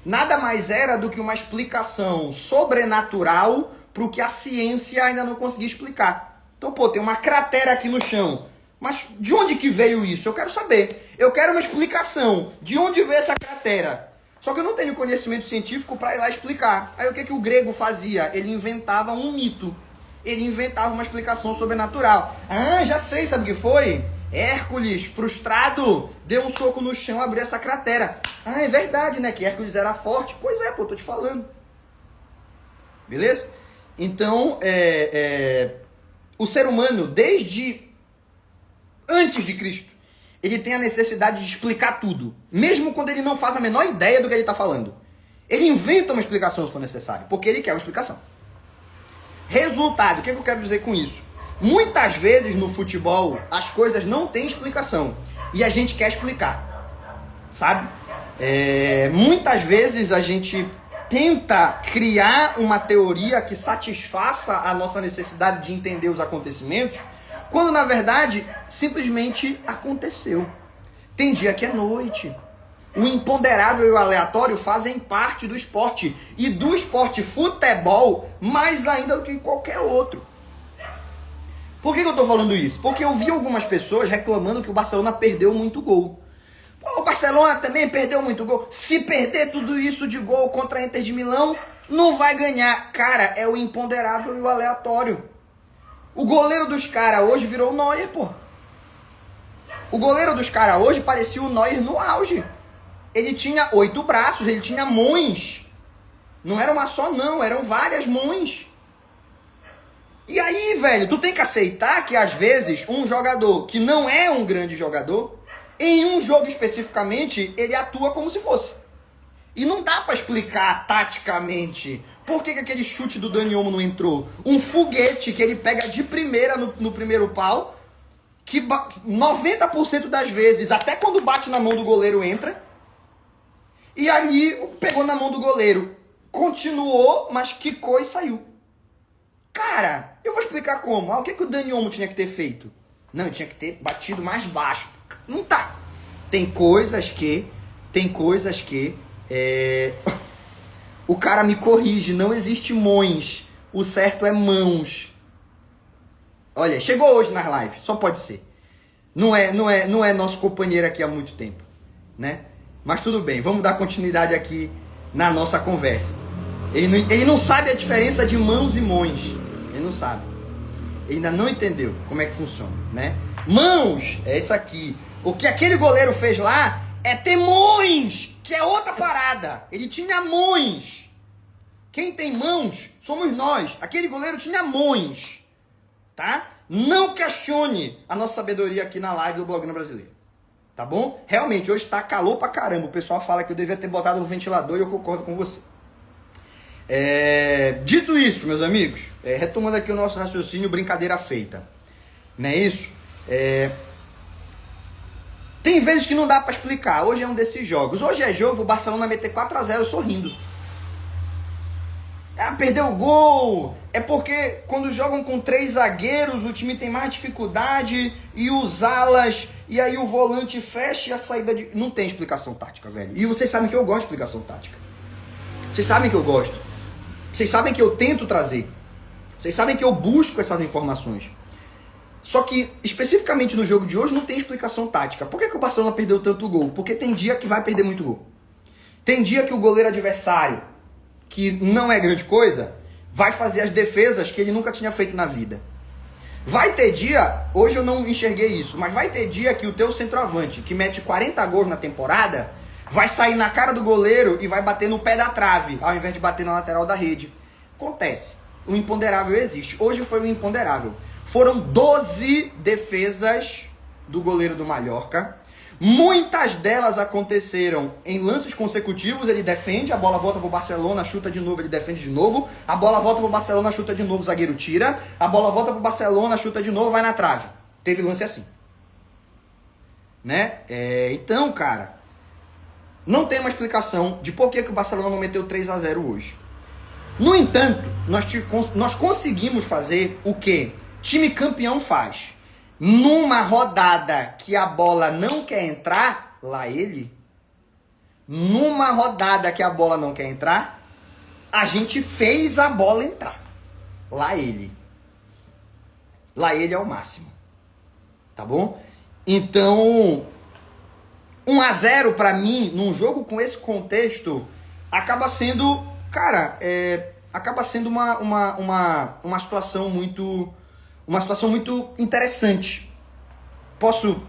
nada mais era do que uma explicação sobrenatural para o que a ciência ainda não conseguia explicar. Então, pô, tem uma cratera aqui no chão. Mas de onde que veio isso? Eu quero saber. Eu quero uma explicação. De onde veio essa cratera? Só que eu não tenho conhecimento científico para ir lá explicar. Aí o que o grego fazia? Ele inventava um mito. Ele inventava uma explicação sobrenatural. Ah, já sei, sabe o que foi? Hércules, frustrado, deu um soco no chão, abriu essa cratera. Ah, é verdade, né? Que Hércules era forte. Pois é, pô, tô te falando. Beleza? Então, o ser humano, desde antes de Cristo, ele tem a necessidade de explicar tudo. Mesmo quando ele não faz a menor ideia do que ele está falando. Ele inventa uma explicação se for necessário, porque ele quer uma explicação. Resultado, o que eu quero dizer com isso? Muitas vezes no futebol, as coisas não têm explicação. E a gente quer explicar. Sabe? Muitas vezes a gente tenta criar uma teoria que satisfaça a nossa necessidade de entender os acontecimentos, quando na verdade simplesmente aconteceu. Tem dia que é noite. O imponderável e o aleatório fazem parte do esporte. E do esporte futebol, mais ainda do que qualquer outro. Por que eu estou falando isso? Porque eu vi algumas pessoas reclamando que o Barcelona perdeu muito gol. Pô, o Barcelona também perdeu muito gol. Se perder tudo isso de gol contra a Inter de Milão, não vai ganhar. Cara, é o imponderável e o aleatório. O goleiro dos caras hoje virou o Neuer, pô. O goleiro dos caras hoje parecia o Neuer no auge. Ele tinha 8 braços, ele tinha mãos. Não era uma só, não, eram várias mãos. E aí, velho, tu tem que aceitar que às vezes um jogador que não é um grande jogador, em um jogo especificamente, ele atua como se fosse. E não dá pra explicar taticamente por que aquele chute do Dani Olmo não entrou. Um foguete que ele pega de primeira no primeiro pau, que 90% das vezes, até quando bate na mão do goleiro, entra. E ali pegou na mão do goleiro. Continuou, mas quicou e saiu. Cara, eu vou explicar como. O que o Dani Olmo tinha que ter feito? Não, ele tinha que ter batido mais baixo. Não tá. Tem coisas que o cara me corrige, não existe mãos. O certo é mãos. Olha, chegou hoje nas lives, só pode ser. Não é nosso companheiro aqui há muito tempo, né? Mas tudo bem, vamos dar continuidade aqui na nossa conversa. Ele não sabe a diferença de mãos e mãos. Ele não sabe. Ele ainda não entendeu como é que funciona, né? Mãos é isso aqui. O que aquele goleiro fez lá é ter mãos, que é outra parada. Ele tinha mãos. Quem tem mãos somos nós. Aquele goleiro tinha mãos, tá? Não questione a nossa sabedoria aqui na live do Blogueiro Brasileiro. Tá bom? Realmente, hoje tá calor pra caramba. O pessoal fala que eu devia ter botado um ventilador e eu concordo com você. Dito isso, meus amigos, retomando aqui o nosso raciocínio, brincadeira feita. Não é isso? Tem vezes que não dá pra explicar. Hoje é um desses jogos. Hoje é jogo, o Barcelona meter 4-0 sorrindo. Perdeu o gol. É porque quando jogam com 3 zagueiros, o time tem mais dificuldade e os alas, e aí o volante fecha e a saída de... Não tem explicação tática, velho. E vocês sabem que eu gosto de explicação tática. Vocês sabem que eu gosto. Vocês sabem que eu tento trazer. Vocês sabem que eu busco essas informações. Só que, especificamente no jogo de hoje, não tem explicação tática. Por que o Barcelona perdeu tanto gol? Porque tem dia que vai perder muito gol. Tem dia que o goleiro adversário, que não é grande coisa, vai fazer as defesas que ele nunca tinha feito na vida. Vai ter dia, hoje eu não enxerguei isso, mas vai ter dia que o teu centroavante, que mete 40 gols na temporada, vai sair na cara do goleiro e vai bater no pé da trave, ao invés de bater na lateral da rede. Acontece. O imponderável existe. Hoje foi o imponderável. Foram 12 defesas do goleiro do Mallorca. Muitas delas aconteceram em lances consecutivos. Ele defende, a bola volta pro Barcelona, chuta de novo, ele defende de novo. A bola volta pro Barcelona, chuta de novo, o zagueiro tira. A bola volta pro Barcelona, chuta de novo, vai na trave. Teve lance assim. Né? Então, cara, não tem uma explicação de por que o Barcelona não meteu 3-0 hoje. No entanto, nós conseguimos fazer o que time campeão faz. Numa rodada que a bola não quer entrar, lá ele. Numa rodada que a bola não quer entrar, a gente fez a bola entrar. Lá ele. Lá ele é o máximo. tá bom? Então, 1-0 para mim, num jogo com esse contexto, acaba sendo, cara, acaba sendo uma situação muito interessante. Posso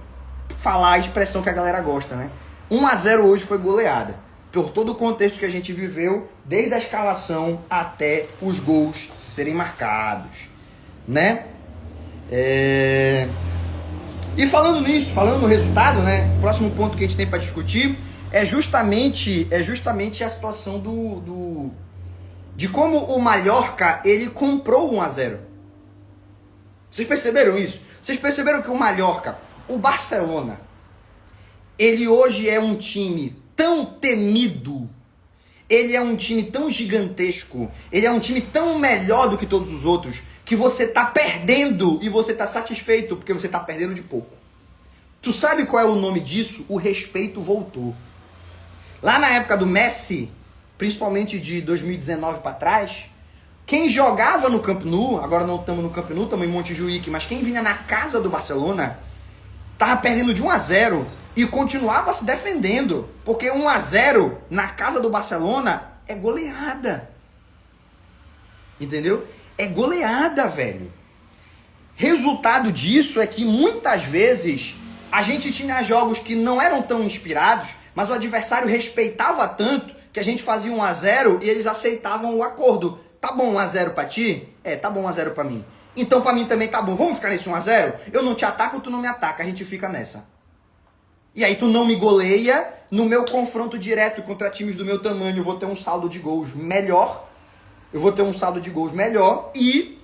falar a expressão que a galera gosta, né? 1-0 hoje foi goleada, por todo o contexto que a gente viveu, desde a escalação até os gols serem marcados, né? E falando nisso, falando no resultado, né? O próximo ponto que a gente tem para discutir é justamente a situação de como o Mallorca, ele comprou 1-0. Vocês perceberam isso? Vocês perceberam que o Mallorca, o Barcelona, ele hoje é um time tão temido, ele é um time tão gigantesco, ele é um time tão melhor do que todos os outros, que você tá perdendo e você tá satisfeito porque você tá perdendo de pouco. Tu sabe qual é o nome disso? O respeito voltou. Lá na época do Messi, principalmente de 2019 para trás, quem jogava no Camp Nou, agora não estamos no Camp Nou, estamos em Montjuïc, mas quem vinha na casa do Barcelona, tava perdendo de 1-0 e continuava se defendendo, porque 1-0 na casa do Barcelona é goleada. Entendeu? É goleada, velho. Resultado disso é que muitas vezes a gente tinha jogos que não eram tão inspirados, mas o adversário respeitava tanto que a gente fazia 1-0 e eles aceitavam o acordo. Tá bom 1-0 pra ti? Tá bom 1-0 pra mim. Então pra mim também tá bom. Vamos ficar nesse 1-0? Eu não te ataco, tu não me ataca. A gente fica nessa. E aí tu não me goleia. No meu confronto direto contra times do meu tamanho, eu vou ter um saldo de gols melhor. E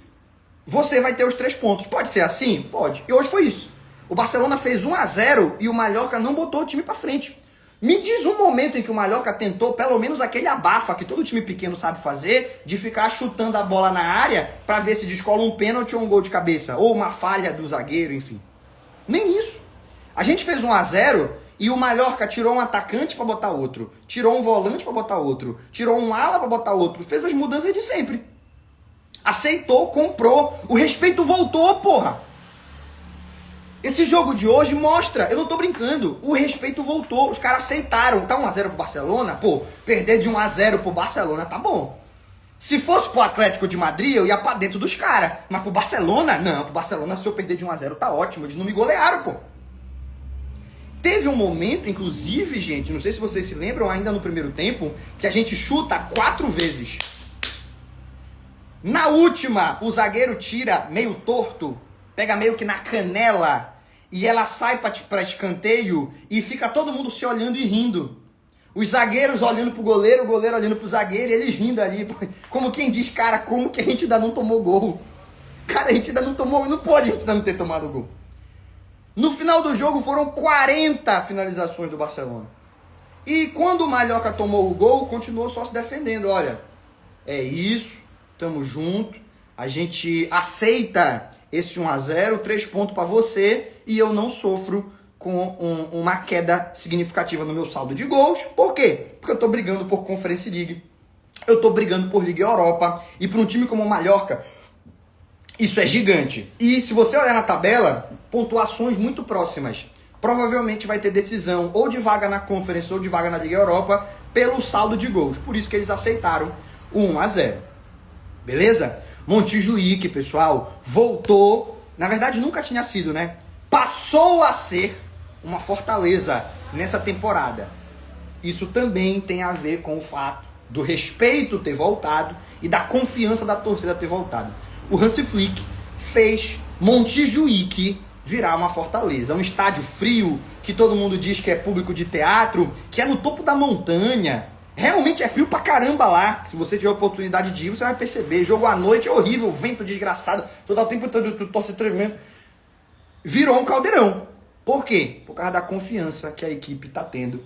você vai ter os 3 pontos. Pode ser assim? Pode. E hoje foi isso. O Barcelona fez 1-0 e o Mallorca não botou o time pra frente. Me diz um momento em que o Mallorca tentou, pelo menos aquele abafa que todo time pequeno sabe fazer, de ficar chutando a bola na área pra ver se descola um pênalti ou um gol de cabeça, ou uma falha do zagueiro, enfim. Nem isso. A gente fez 1-0 e o Mallorca tirou um atacante pra botar outro, tirou um volante pra botar outro, tirou um ala pra botar outro, fez as mudanças de sempre. Aceitou, comprou, o respeito voltou, porra. Esse jogo de hoje mostra, eu não tô brincando, o respeito voltou, os caras aceitaram. Tá 1-0 pro Barcelona? Pô, perder de 1-0 pro Barcelona tá bom. Se fosse pro Atlético de Madrid, eu ia pra dentro dos caras. Mas pro Barcelona? Não, pro Barcelona, se eu perder de 1-0 tá ótimo, eles não me golearam, pô. Teve um momento, inclusive, gente, não sei se vocês se lembram, ainda no primeiro tempo, que a gente chuta 4 vezes. Na última, o zagueiro tira meio torto, pega meio que na canela, e ela sai pra escanteio e fica todo mundo se olhando e rindo. Os zagueiros olhando pro goleiro, o goleiro olhando pro zagueiro e eles rindo ali. Como quem diz, cara, como que a gente ainda não tomou gol? Cara, a gente ainda não tomou, não pode a gente ainda não ter tomado gol. No final do jogo foram 40 finalizações do Barcelona. E quando o Mallorca tomou o gol, continuou só se defendendo. Olha, é isso, tamo junto, a gente aceita esse 1-0, 3 pontos para você e eu não sofro com uma queda significativa no meu saldo de gols. Por quê? Porque eu tô brigando por Conference League, eu tô brigando por Liga Europa e para um time como o Mallorca, isso é gigante. E se você olhar na tabela, pontuações muito próximas. Provavelmente vai ter decisão ou de vaga na Conference ou de vaga na Liga Europa pelo saldo de gols. Por isso que eles aceitaram o 1-0. Beleza? Montjuïc, pessoal, voltou. Na verdade, nunca tinha sido, né? Passou a ser uma fortaleza nessa temporada. Isso também tem a ver com o fato do respeito ter voltado e da confiança da torcida ter voltado. O Hansi Flick fez Montjuïc virar uma fortaleza. Um estádio frio, que todo mundo diz que é público de teatro, que é no topo da montanha. Realmente é frio pra caramba lá. Se você tiver a oportunidade de ir, você vai perceber. Jogo à noite é horrível, vento desgraçado, todo o tempo todo torce tremendo. Virou um caldeirão. Por quê? Por causa da confiança que a equipe tá tendo.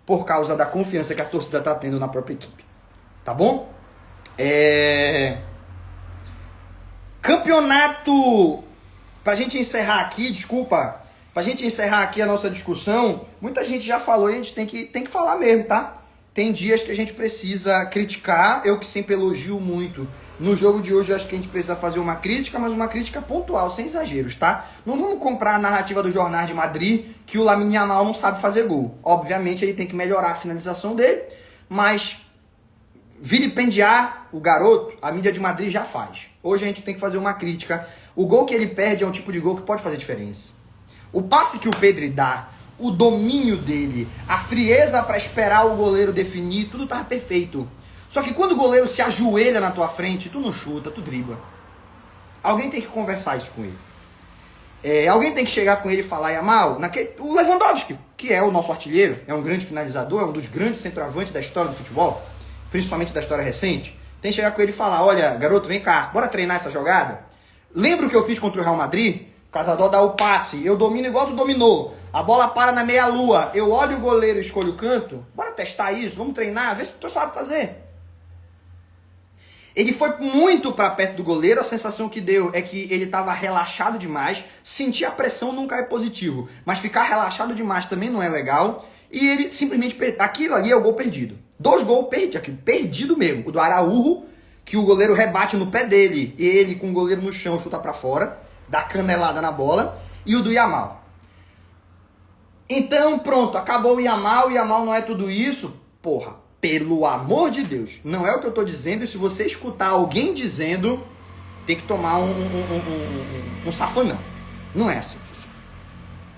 Por causa da confiança que a torcida tá tendo na própria equipe. Tá bom? Campeonato... Pra gente encerrar aqui, desculpa. Pra gente encerrar aqui a nossa discussão, muita gente já falou e a gente tem que falar mesmo, tá? tem dias que a gente precisa criticar, eu que sempre elogio muito. No jogo de hoje eu acho que a gente precisa fazer uma crítica, mas uma crítica pontual, sem exageros, tá? Não vamos comprar a narrativa do Jornal de Madrid que o Lamine Yamal não sabe fazer gol. Obviamente ele tem que melhorar a finalização dele, mas vilipendiar o garoto, a mídia de Madrid já faz. Hoje a gente tem que fazer uma crítica. O gol que ele perde é um tipo de gol que pode fazer diferença. O passe que o Pedri dá, o domínio dele, a frieza para esperar o goleiro definir, tudo tava perfeito. Só que quando o goleiro se ajoelha na tua frente, tu não chuta, tu dribla. Alguém tem que conversar isso com ele. Alguém tem que chegar com ele e falar, Yamal, o Lewandowski, que é o nosso artilheiro, é um grande finalizador, é um dos grandes centroavantes da história do futebol, principalmente da história recente, tem que chegar com ele e falar, olha, garoto, vem cá, bora treinar essa jogada? Lembra o que eu fiz contra o Real Madrid? O Casador dá o passe, eu domino igual tu dominou. A bola para na meia-lua, eu olho o goleiro e escolho o canto. Bora testar isso, vamos treinar, vê se tu sabe fazer. Ele foi muito para perto do goleiro, a sensação que deu é que ele estava relaxado demais. Sentir a pressão nunca é positivo, mas ficar relaxado demais também não é legal. E ele simplesmente, aquilo ali é o gol perdido. 2 gols perdido mesmo. O do Araújo, que o goleiro rebate no pé dele, e ele com o goleiro no chão chuta para fora, dá canelada na bola, e o do Yamal. Então pronto, acabou o Yamal não é tudo isso. Porra, pelo amor de Deus, não é o que eu tô dizendo, e se você escutar alguém dizendo, tem que tomar um safanão. Não é assim, professor.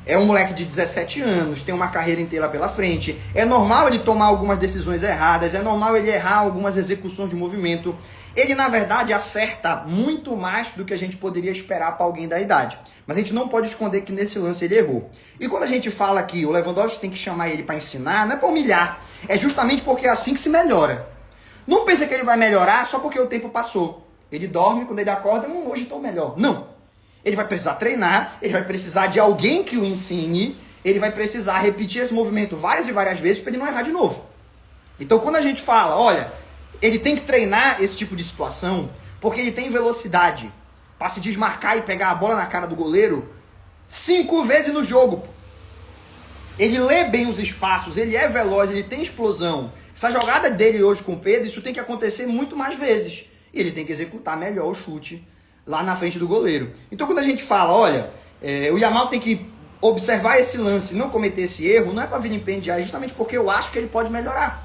É um moleque de 17 anos, tem uma carreira inteira pela frente, é normal ele tomar algumas decisões erradas, é normal ele errar algumas execuções de movimento. Ele, na verdade, acerta muito mais do que a gente poderia esperar para alguém da idade. Mas a gente não pode esconder que nesse lance ele errou. E quando a gente fala que o Lewandowski tem que chamar ele para ensinar, não é para humilhar. É justamente porque é assim que se melhora. Não pensa que ele vai melhorar só porque o tempo passou. Ele dorme, quando ele acorda, hoje estou melhor. Não. Ele vai precisar treinar, ele vai precisar de alguém que o ensine, ele vai precisar repetir esse movimento várias e várias vezes para ele não errar de novo. Então quando a gente fala, olha, ele tem que treinar esse tipo de situação porque ele tem velocidade para se desmarcar e pegar a bola na cara do goleiro 5 vezes no jogo. Ele lê bem os espaços, ele é veloz, ele tem explosão. Essa jogada dele hoje com o Pedro, isso tem que acontecer muito mais vezes. E ele tem que executar melhor o chute lá na frente do goleiro. Então quando a gente fala, olha, o Yamal tem que observar esse lance e não cometer esse erro, não é para vilipendiar, é justamente porque eu acho que ele pode melhorar.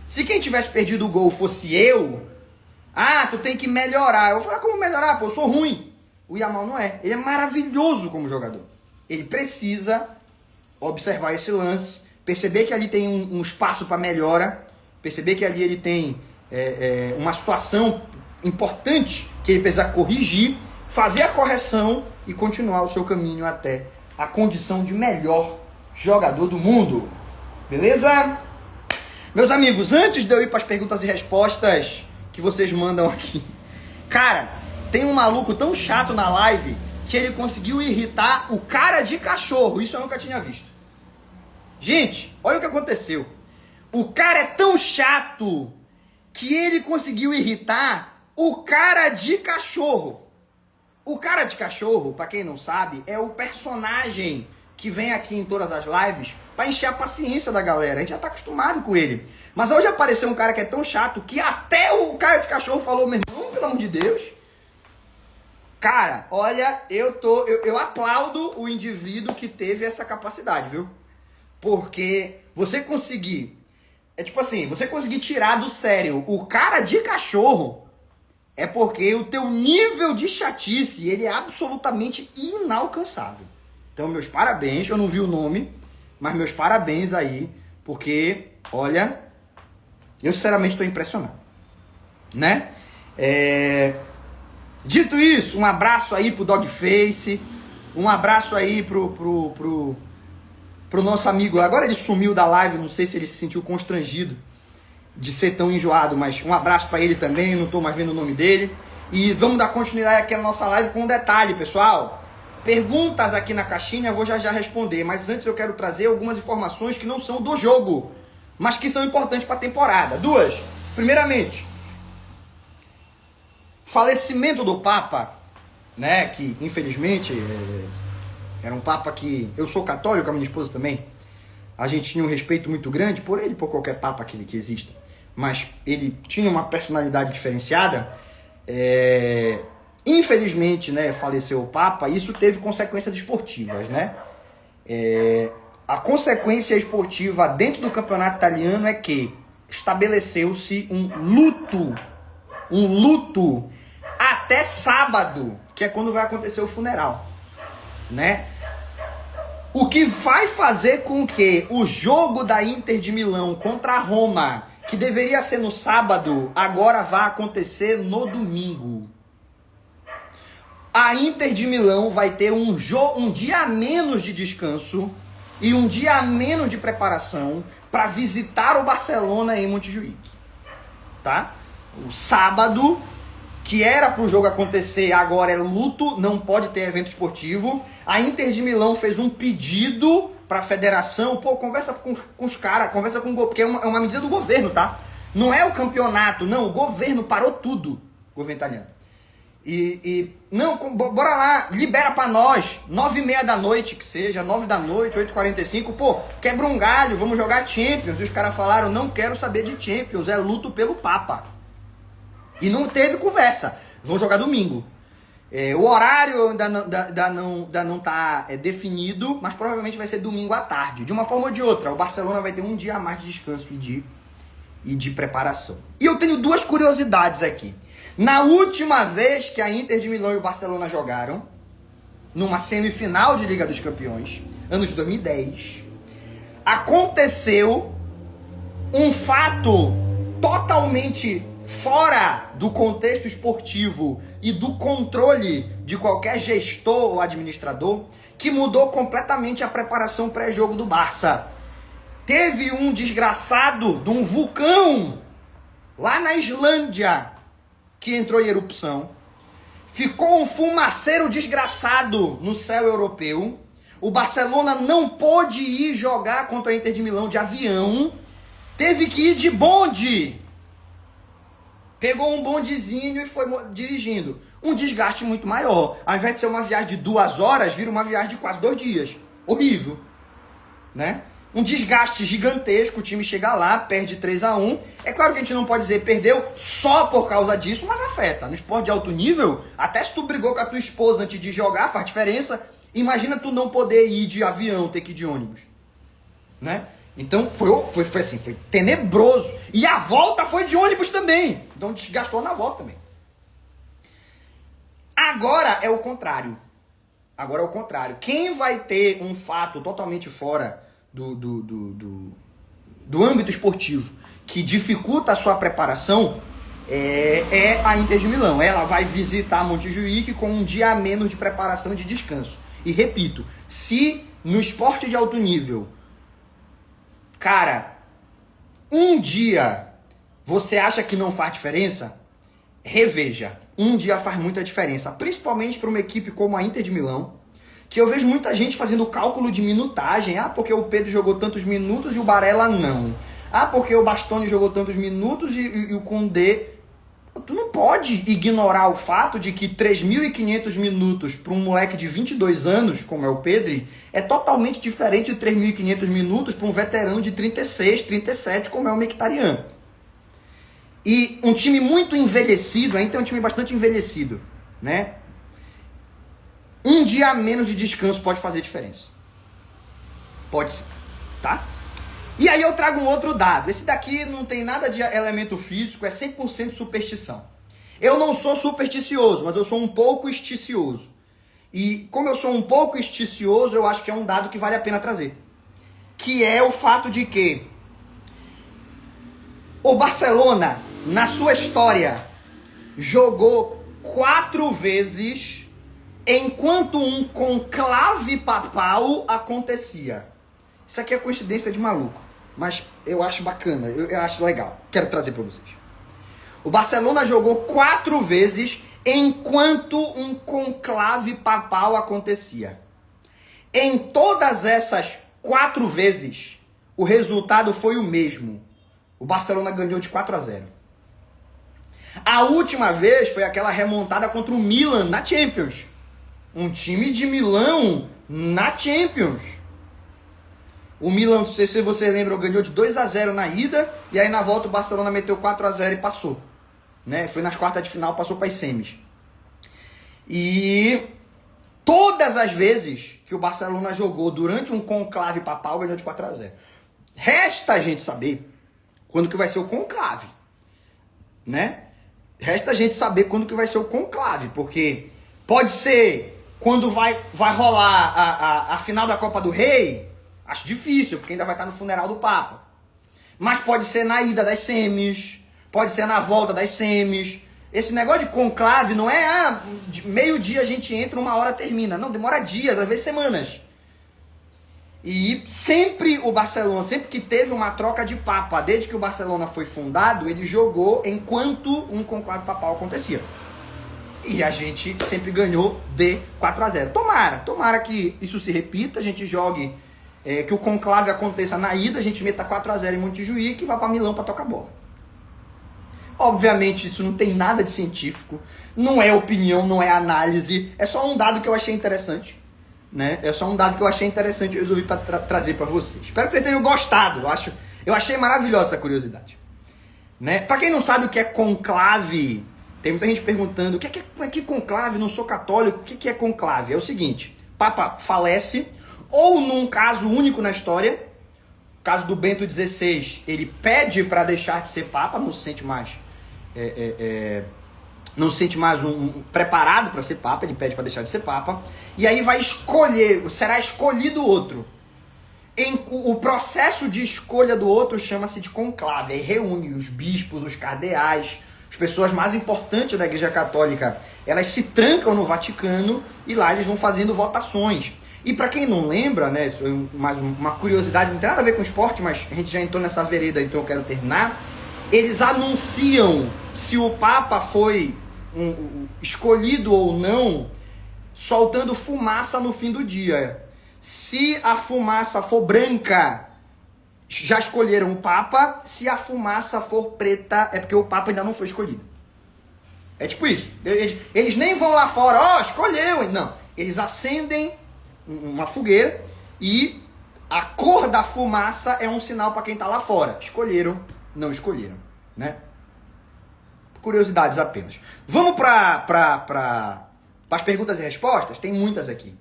Se quem tivesse perdido o gol fosse eu, tu tem que melhorar. Eu vou falar, como melhorar? Pô, eu sou ruim. O Yamal não é. Ele é maravilhoso como jogador. Ele precisa observar esse lance, perceber que ali tem um espaço para melhora, perceber que ali ele tem uma situação importante que ele precisa corrigir, fazer a correção e continuar o seu caminho até a condição de melhor jogador do mundo. Beleza? Meus amigos, antes de eu ir para as perguntas e respostas que vocês mandam aqui, cara, tem um maluco tão chato na live que ele conseguiu irritar o cara de cachorro. Isso eu nunca tinha visto. Gente, olha o que aconteceu. O cara é tão chato que ele conseguiu irritar o cara de cachorro. O cara de cachorro, pra quem não sabe, é o personagem que vem aqui em todas as lives pra encher a paciência da galera. A gente já tá acostumado com ele. Mas hoje apareceu um cara que é tão chato que até o cara de cachorro falou, meu irmão, pelo amor de Deus. Cara, olha, eu aplaudo o indivíduo que teve essa capacidade, viu? Porque você conseguir, você conseguir tirar do sério o cara de cachorro, é porque o teu nível de chatice, ele é absolutamente inalcançável. Então, meus parabéns, eu não vi o nome, mas meus parabéns aí, porque, olha, eu sinceramente estou impressionado, né? Dito isso, um abraço aí pro Dogface, um abraço aí pro nosso amigo, agora ele sumiu da live, não sei se ele se sentiu constrangido de ser tão enjoado, mas um abraço para ele também, não tô mais vendo o nome dele. E vamos dar continuidade aqui na nossa live com um detalhe, pessoal. Perguntas aqui na caixinha, eu vou já responder, mas antes eu quero trazer algumas informações que não são do jogo, mas que são importantes para a temporada. 2. Primeiramente, falecimento do Papa, né, que infelizmente era um Papa que... Eu sou católico, a minha esposa também. a gente tinha um respeito muito grande por ele, por qualquer papa que exista, mas ele tinha uma personalidade diferenciada. Infelizmente, né, faleceu o papa, isso teve consequências esportivas, né? A consequência esportiva dentro do campeonato italiano é que estabeleceu-se um luto até sábado, que é quando vai acontecer o funeral, né? O que vai fazer com que o jogo da Inter de Milão contra a Roma, que deveria ser no sábado, agora vai acontecer no domingo. A Inter de Milão vai ter um dia a menos de descanso e um dia a menos de preparação para visitar o Barcelona em Montjuïc, tá? O sábado, que era para o jogo acontecer, agora é luto, não pode ter evento esportivo. A Inter de Milão fez um pedido para a federação, conversa com os caras, conversa com o porque é uma medida do governo, tá? Não é o campeonato, não, o governo parou tudo, o governo italiano. Não, bora lá, libera pra nós, 9h30 da noite que seja, 9 da noite, 8h45, quebra um galho, vamos jogar Champions. E os caras falaram, não quero saber de Champions, é luto pelo Papa. E não teve conversa, vamos jogar domingo. O horário ainda não tá definido, mas provavelmente vai ser domingo à tarde. De uma forma ou de outra, o Barcelona vai ter um dia a mais de descanso e de preparação. E eu tenho duas curiosidades aqui. Na última vez que a Inter de Milão e o Barcelona jogaram, numa semifinal de Liga dos Campeões, ano de 2010, aconteceu um fato totalmente fora do contexto esportivo e do controle de qualquer gestor ou administrador, que mudou completamente a preparação pré-jogo do Barça. Teve um desgraçado de um vulcão lá na Islândia que entrou em erupção, ficou um fumaceiro desgraçado no céu europeu, o Barcelona não pôde ir jogar contra a Inter de Milão de avião, teve que ir de bonde, pegou um bondezinho e foi dirigindo, um desgaste muito maior, ao invés de ser uma viagem de 2 horas, vira uma viagem de quase 2 dias, horrível, né? Um desgaste gigantesco, o time chega lá, perde 3-1. É claro que a gente não pode dizer perdeu só por causa disso, mas afeta. No esporte de alto nível, até se tu brigou com a tua esposa antes de jogar, faz diferença. Imagina tu não poder ir de avião, ter que ir de ônibus, né? Então foi assim, foi tenebroso. E a volta foi de ônibus também. Então desgastou na volta também. Agora é o contrário. Quem vai ter um fato totalmente fora do âmbito esportivo que dificulta a sua preparação é a Inter de Milão. Ela vai visitar Montjuïc com um dia a menos de preparação e de descanso. E repito, se no esporte de alto nível, cara, um dia você acha que não faz diferença, reveja. Um dia faz muita diferença, principalmente para uma equipe como a Inter de Milão, que eu vejo muita gente fazendo cálculo de minutagem. Porque o Pedro jogou tantos minutos e o Barella não. Porque o Bastoni jogou tantos minutos e o Koundé... Tu não pode ignorar o fato de que 3.500 minutos para um moleque de 22 anos, como é o Pedro, é totalmente diferente de 3.500 minutos para um veterano de 36, 37, como é o Mkhitaryan. E um time muito envelhecido, ainda é um time bastante envelhecido, né? Um dia a menos de descanso pode fazer diferença. Pode sim, tá? E aí eu trago um outro dado. Esse daqui não tem nada de elemento físico, é 100% superstição. Eu não sou supersticioso, mas eu sou um pouco esticioso. E como eu sou um pouco esticioso, eu acho que é um dado que vale a pena trazer. Que é o fato de que o Barcelona, na sua história, jogou 4 vezes enquanto um conclave papal acontecia. Isso aqui é coincidência de maluco, mas eu acho bacana, eu acho legal. Quero trazer para vocês. O Barcelona jogou 4 vezes enquanto um conclave papal acontecia. Em todas essas 4 vezes, o resultado foi o mesmo. O Barcelona ganhou de 4-0. A última vez foi aquela remontada contra o Milan na Champions. Um time de Milão na Champions. O Milan, não sei se você lembra, ganhou de 2-0 na ida, e aí na volta o Barcelona meteu 4-0 e passou. Né? Foi nas quartas de final, passou para as semis. E todas as vezes que o Barcelona jogou durante um conclave papal, ganhou de 4-0. Resta a gente saber quando que vai ser o conclave. Né? Resta a gente saber quando que vai ser o conclave, porque pode ser quando vai rolar a final da Copa do Rei. Acho difícil, porque ainda vai estar no funeral do Papa. Mas pode ser na ida das semis, pode ser na volta das semis. Esse negócio de conclave não é, de meio-dia a gente entra, 1 hora termina. Não, demora dias, às vezes semanas. E sempre o Barcelona, sempre que teve uma troca de Papa, desde que o Barcelona foi fundado, ele jogou enquanto um conclave papal acontecia. E a gente sempre ganhou de 4-0. Tomara que isso se repita, a gente jogue... que o conclave aconteça na ida, a gente meta 4-0 em Montjuic e vá para Milão para tocar bola. Obviamente isso não tem nada de científico, não é opinião, não é análise, é só um dado que eu achei interessante, né? É só um dado que eu achei interessante e resolvi trazer para vocês. Espero que vocês tenham gostado, eu achei maravilhosa essa curiosidade. Né? Para quem não sabe o que é conclave, tem muita gente perguntando, o que é conclave? Não sou católico, o que é conclave? É o seguinte, Papa falece, ou num caso único na história, o caso do Bento XVI, ele pede para deixar de ser Papa, não se sente mais, preparado para ser Papa, ele pede para deixar de ser Papa, e aí será escolhido outro. O processo de escolha do outro chama-se de conclave, aí reúne os bispos, os cardeais, as pessoas mais importantes da Igreja Católica, elas se trancam no Vaticano e lá eles vão fazendo votações. E para quem não lembra, né, isso é mais uma curiosidade, não tem nada a ver com esporte, mas a gente já entrou nessa vereda, então eu quero terminar. Eles anunciam se o Papa foi escolhido ou não, soltando fumaça no fim do dia. Se a fumaça for branca, já escolheram o Papa. Se a fumaça for preta, é porque o Papa ainda não foi escolhido. É tipo isso. Eles nem vão lá fora, escolheu. Não, eles acendem uma fogueira e a cor da fumaça é um sinal para quem tá lá fora. Escolheram, não escolheram, né? Curiosidades apenas. Vamos para as perguntas e respostas? Tem muitas aqui.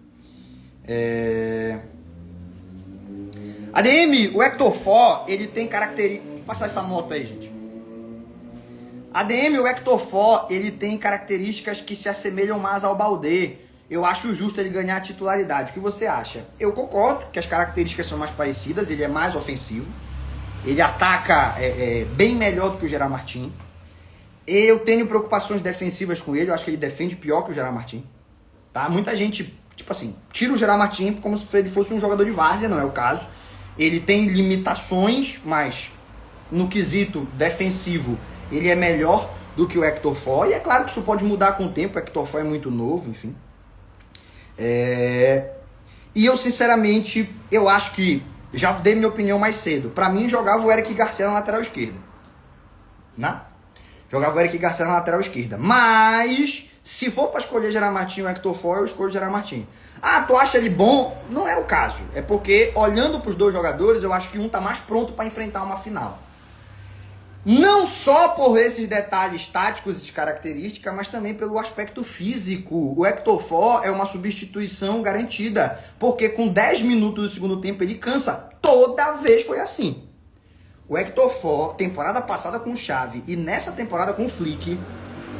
ADM, o Hector For, ele tem características... Vou passar essa moto aí, gente. ADM, o Hector For, ele tem características que se assemelham mais ao Baldé. Eu acho justo ele ganhar a titularidade. O que você acha? Eu concordo que as características são mais parecidas. Ele é mais ofensivo. Ele ataca bem melhor do que o Gerard Martin. Eu tenho preocupações defensivas com ele. Eu acho que ele defende pior que o Gerard Martin. Tá? Muita gente, tipo assim, tira o Gerard Martin como se ele fosse um jogador de várzea. Não é o caso. Ele tem limitações, mas no quesito defensivo ele é melhor do que o Hector For. E é claro que isso pode mudar com o tempo. O Hector For é muito novo, enfim. E eu, sinceramente, eu acho que já dei minha opinião mais cedo. Pra mim, jogava o Eric Garcia na lateral esquerda. Né? Jogava o Eric Garcia na lateral esquerda. Mas, se for pra escolher Gerard Martin ou Hector For, eu escolho Gerard Martin. Ah, tu acha ele bom? Não é o caso. É porque, olhando pros dois jogadores, eu acho que um tá mais pronto pra enfrentar uma final. Não só por esses detalhes táticos e de característica, mas também pelo aspecto físico. O Hector For é uma substituição garantida, porque com 10 minutos do segundo tempo ele cansa. Toda vez foi assim. O Hector For, temporada passada com o Xavi e nessa temporada com o Flick,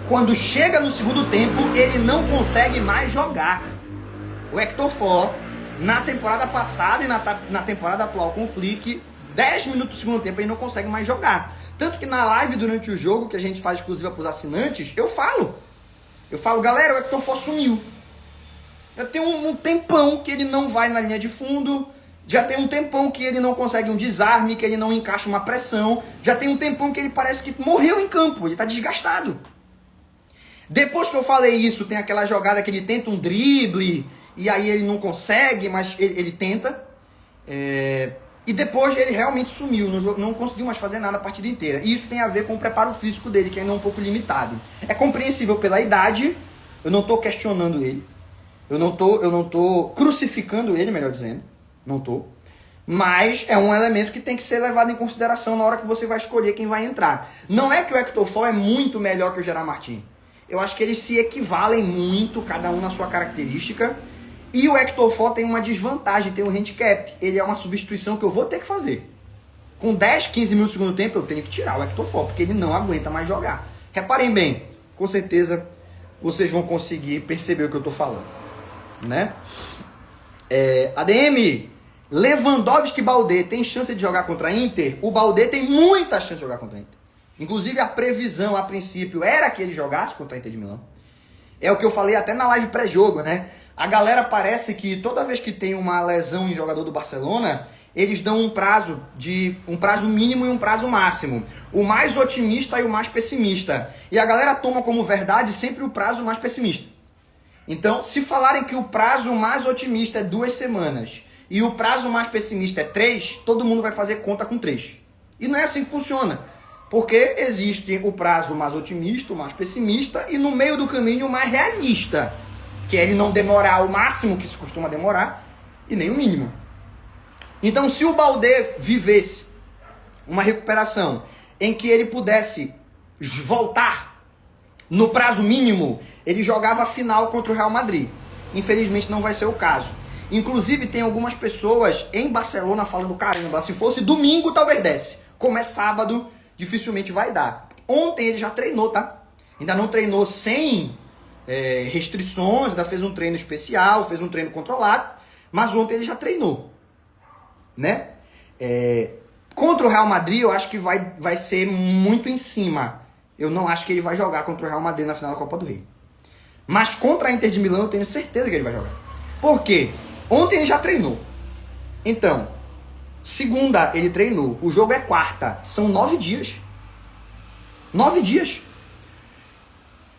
quando chega no segundo tempo, ele não consegue mais jogar. O Hector For, na temporada passada e na temporada atual com o Flick, 10 minutos do segundo tempo ele não consegue mais jogar. Tanto que na live durante o jogo, que a gente faz exclusiva para os assinantes, eu falo, galera, o Hector For sumiu. Já tem um tempão que ele não vai na linha de fundo, já tem um tempão que ele não consegue um desarme, que ele não encaixa uma pressão, já tem um tempão que ele parece que morreu em campo, ele está desgastado. Depois que eu falei isso, tem aquela jogada que ele tenta um drible, e aí ele não consegue, mas ele tenta. E depois ele realmente sumiu, não conseguiu mais fazer nada a partida inteira. E isso tem a ver com o preparo físico dele, que ainda é um pouco limitado. É compreensível pela idade, eu não estou questionando ele. Eu não tô crucificando ele, melhor dizendo. Não tô. Mas é um elemento que tem que ser levado em consideração na hora que você vai escolher quem vai entrar. Não é que o Hector Fall é muito melhor que o Gerard Martin. Eu acho que eles se equivalem muito, cada um na sua característica. E o Hector Fall tem uma desvantagem, tem um handicap. Ele é uma substituição que eu vou ter que fazer. Com 10, 15 minutos do segundo tempo, eu tenho que tirar o Hector Fall, porque ele não aguenta mais jogar. Reparem bem, com certeza vocês vão conseguir perceber o que eu estou falando. Né? ADM, Lewandowski e Baldé tem chance de jogar contra a Inter? O Baldé tem muita chance de jogar contra a Inter. Inclusive a previsão, a princípio, era que ele jogasse contra a Inter de Milão. É o que eu falei até na live pré-jogo, né? A galera parece que toda vez que tem uma lesão em jogador do Barcelona, eles dão um prazo mínimo e um prazo máximo. O mais otimista e o mais pessimista. E a galera toma como verdade sempre o prazo mais pessimista. Então, se falarem que o prazo mais otimista é 2 semanas e o prazo mais pessimista é 3, todo mundo vai fazer conta com 3. E não é assim que funciona. Porque existe o prazo mais otimista, o mais pessimista e no meio do caminho o mais realista. Que é ele não demorar o máximo que se costuma demorar e nem o mínimo. Então, se o Baldé vivesse uma recuperação em que ele pudesse voltar no prazo mínimo, ele jogava a final contra o Real Madrid. Infelizmente não vai ser o caso. Inclusive tem algumas pessoas em Barcelona falando, caramba, se fosse domingo talvez desse. Como é sábado, dificilmente vai dar. Ontem ele já treinou, tá? Ainda não treinou sem restrições, ainda fez um treino especial, fez um treino controlado, mas ontem ele já treinou. Né? Contra o Real Madrid eu acho que vai ser muito em cima. Eu não acho que ele vai jogar contra o Real Madrid na final da Copa do Rei. Mas contra a Inter de Milão eu tenho certeza que ele vai jogar. Por quê? Ontem ele já treinou. Então, segunda ele treinou. O jogo é quarta. São 9 dias. 9 dias.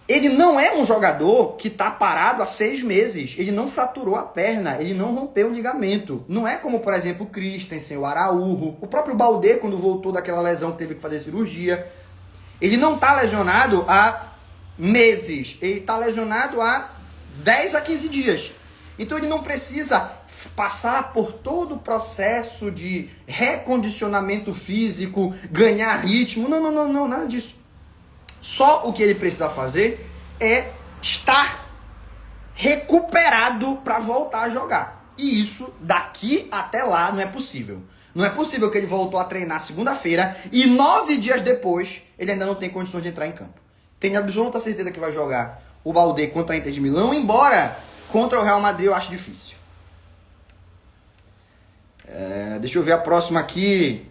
Ele não é um jogador que está parado há 6 meses. Ele não fraturou a perna, ele não rompeu o ligamento. Não é como, por exemplo, o Christensen, o Araújo, o próprio Baldé, quando voltou daquela lesão que teve que fazer cirurgia. Ele não está lesionado há meses. Ele está lesionado há 10 a 15 dias. Então ele não precisa passar por todo o processo de recondicionamento físico, ganhar ritmo. Não, nada disso. Só o que ele precisa fazer é estar recuperado para voltar a jogar. E isso, daqui até lá, não é possível. Não é possível que ele voltou a treinar segunda-feira e 9 dias depois ele ainda não tem condições de entrar em campo. Tenho absoluta certeza que vai jogar o Baldé contra a Inter de Milão, embora contra o Real Madrid eu acho difícil. Deixa eu ver a próxima aqui.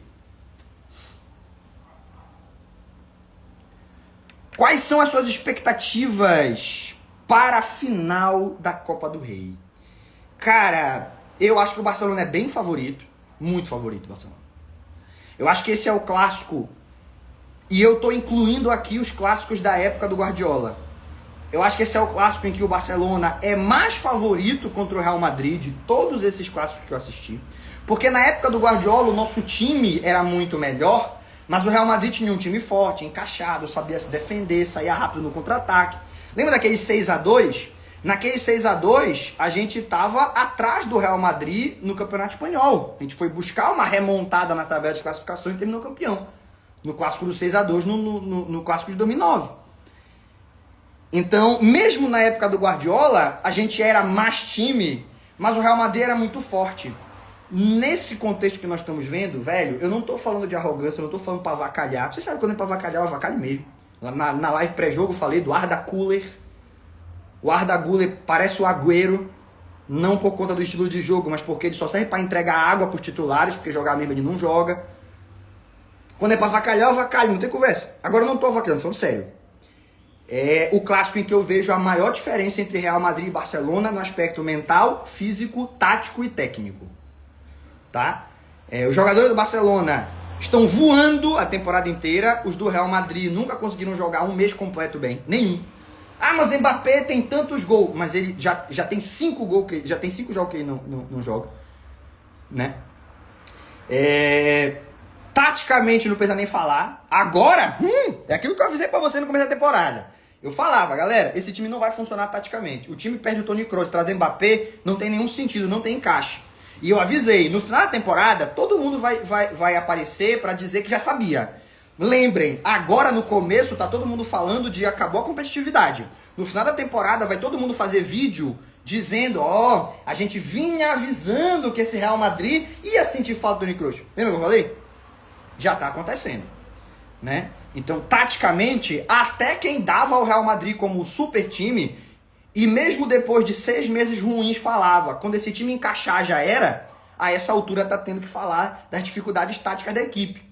Quais são as suas expectativas para a final da Copa do Rei? Cara, eu acho que o Barcelona é bem favorito. Muito favorito o Barcelona. Eu acho que esse é o clássico. E eu tô incluindo aqui os clássicos da época do Guardiola. Eu acho que esse é o clássico em que o Barcelona é mais favorito contra o Real Madrid de todos esses clássicos que eu assisti. Porque na época do Guardiola o nosso time era muito melhor. Mas o Real Madrid tinha um time forte, encaixado, sabia se defender, saía rápido no contra-ataque. Lembra daquele 6-2? Naquele 6-2, a gente estava atrás do Real Madrid no Campeonato Espanhol. A gente foi buscar uma remontada na tabela de classificação e terminou campeão. No clássico do 6-2, no clássico de 2009. Então, mesmo na época do Guardiola, a gente era mais time, mas o Real Madrid era muito forte. Nesse contexto que nós estamos vendo, velho, eu não tô falando de arrogância, eu não tô falando pra avacalhar. Você sabe quando é pra avacalhar, eu avacalho mesmo. Na live pré-jogo eu falei do Arda Güler. O Arda Güler parece o Agüero, não por conta do estilo de jogo, mas porque ele só serve pra entregar água pros titulares, porque jogar mesmo ele não joga. Quando é pra avacalhar, eu avacalho, não tem conversa. Agora eu não tô avacalhando, falando sério. É o clássico em que eu vejo a maior diferença entre Real Madrid e Barcelona no aspecto mental, físico, tático e técnico. Tá? Os jogadores do Barcelona estão voando a temporada inteira. Os do Real Madrid nunca conseguiram jogar um mês completo bem. Nenhum. Ah, mas Mbappé tem tantos gols. Mas ele já tem 5 gols, já tem 5 jogos que ele não joga. Né? Taticamente não precisa nem falar. Agora, é aquilo que eu avisei pra você no começo da temporada. Eu falava, galera, esse time não vai funcionar taticamente. O time perde o Toni Kroos, trazer Mbappé não tem nenhum sentido, não tem encaixe. E eu avisei, no final da temporada, todo mundo vai aparecer para dizer que já sabia. Lembrem, agora no começo tá todo mundo falando de acabou a competitividade. No final da temporada vai todo mundo fazer vídeo dizendo, a gente vinha avisando que esse Real Madrid ia sentir falta do Toni Kroos. Lembra que eu falei? Já tá acontecendo, né? Então, taticamente, até quem dava ao Real Madrid como super time, e mesmo depois de 6 meses ruins falava, quando esse time encaixar já era, a essa altura tá tendo que falar das dificuldades táticas da equipe.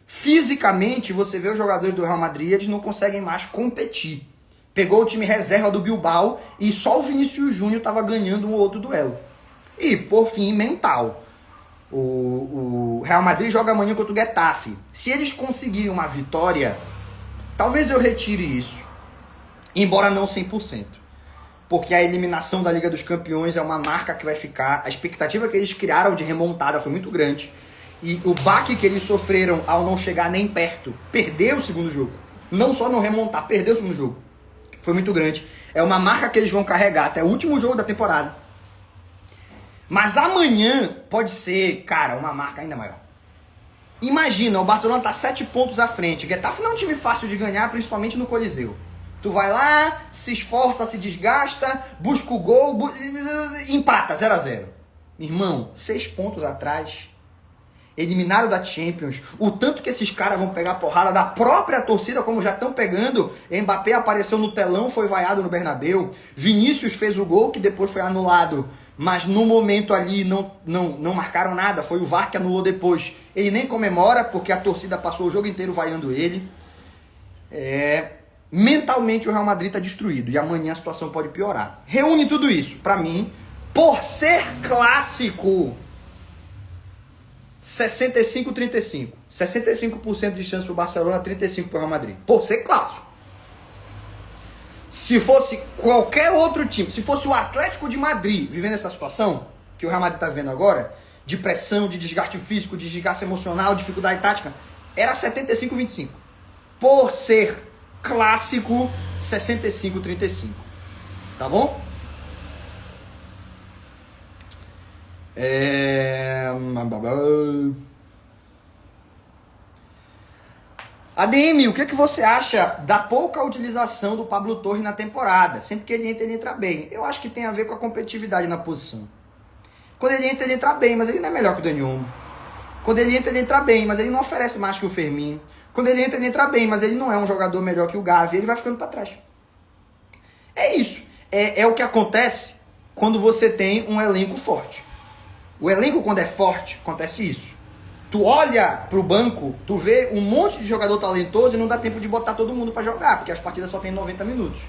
Fisicamente, você vê os jogadores do Real Madrid, eles não conseguem mais competir. Pegou o time reserva do Bilbao e só o Vinícius Júnior estava ganhando um ou outro duelo. E, por fim, mental. O Real Madrid joga amanhã contra o Getafe. Se eles conseguirem uma vitória, talvez eu retire isso. Embora não 100%. Porque a eliminação da Liga dos Campeões é uma marca que vai ficar. A expectativa que eles criaram de remontada foi muito grande. E o baque que eles sofreram ao não chegar nem perto, perder o segundo jogo. Não só não remontar, perder o segundo jogo. Foi muito grande. É uma marca que eles vão carregar até o último jogo da temporada. Mas amanhã pode ser, cara, uma marca ainda maior. Imagina, o Barcelona tá 7 pontos à frente. Getafe não é um time fácil de ganhar, principalmente no Coliseu. Tu vai lá, se esforça, se desgasta, busca o gol, empata 0-0. Irmão, 6 pontos atrás. Eliminaram da Champions. O tanto que esses caras vão pegar porrada da própria torcida, como já estão pegando. Mbappé apareceu no telão, foi vaiado no Bernabéu. Vinícius fez o gol, que depois foi anulado. Mas no momento ali não marcaram nada. Foi o VAR que anulou depois. Ele nem comemora, porque a torcida passou o jogo inteiro vaiando ele. Mentalmente o Real Madrid está destruído. E amanhã a situação pode piorar. Reúne tudo isso. Para mim, por ser clássico... 65-35. 65% de chance pro Barcelona, 35% pro Real Madrid. Por ser clássico. Se fosse qualquer outro time, se fosse o Atlético de Madrid vivendo essa situação, que o Real Madrid tá vivendo agora, de pressão, de desgaste físico, de desgaste emocional, dificuldade tática, era 75-25. Por ser clássico, 65-35. Tá bom? ADM, o que você acha da pouca utilização do Pablo Torre na temporada? Sempre que ele entra bem. Eu acho que tem a ver com a competitividade na posição. Quando ele entra bem, mas ele não é melhor que o Dani Olmo. Quando ele entra bem, mas ele não oferece mais que o Fermin. Quando ele entra bem, mas ele não é um jogador melhor que o Gavi, ele vai ficando para trás. É isso. É o que acontece quando você tem um elenco forte. O elenco, quando é forte, acontece isso. Tu olha pro banco, tu vê um monte de jogador talentoso e não dá tempo de botar todo mundo para jogar, porque as partidas só tem 90 minutos.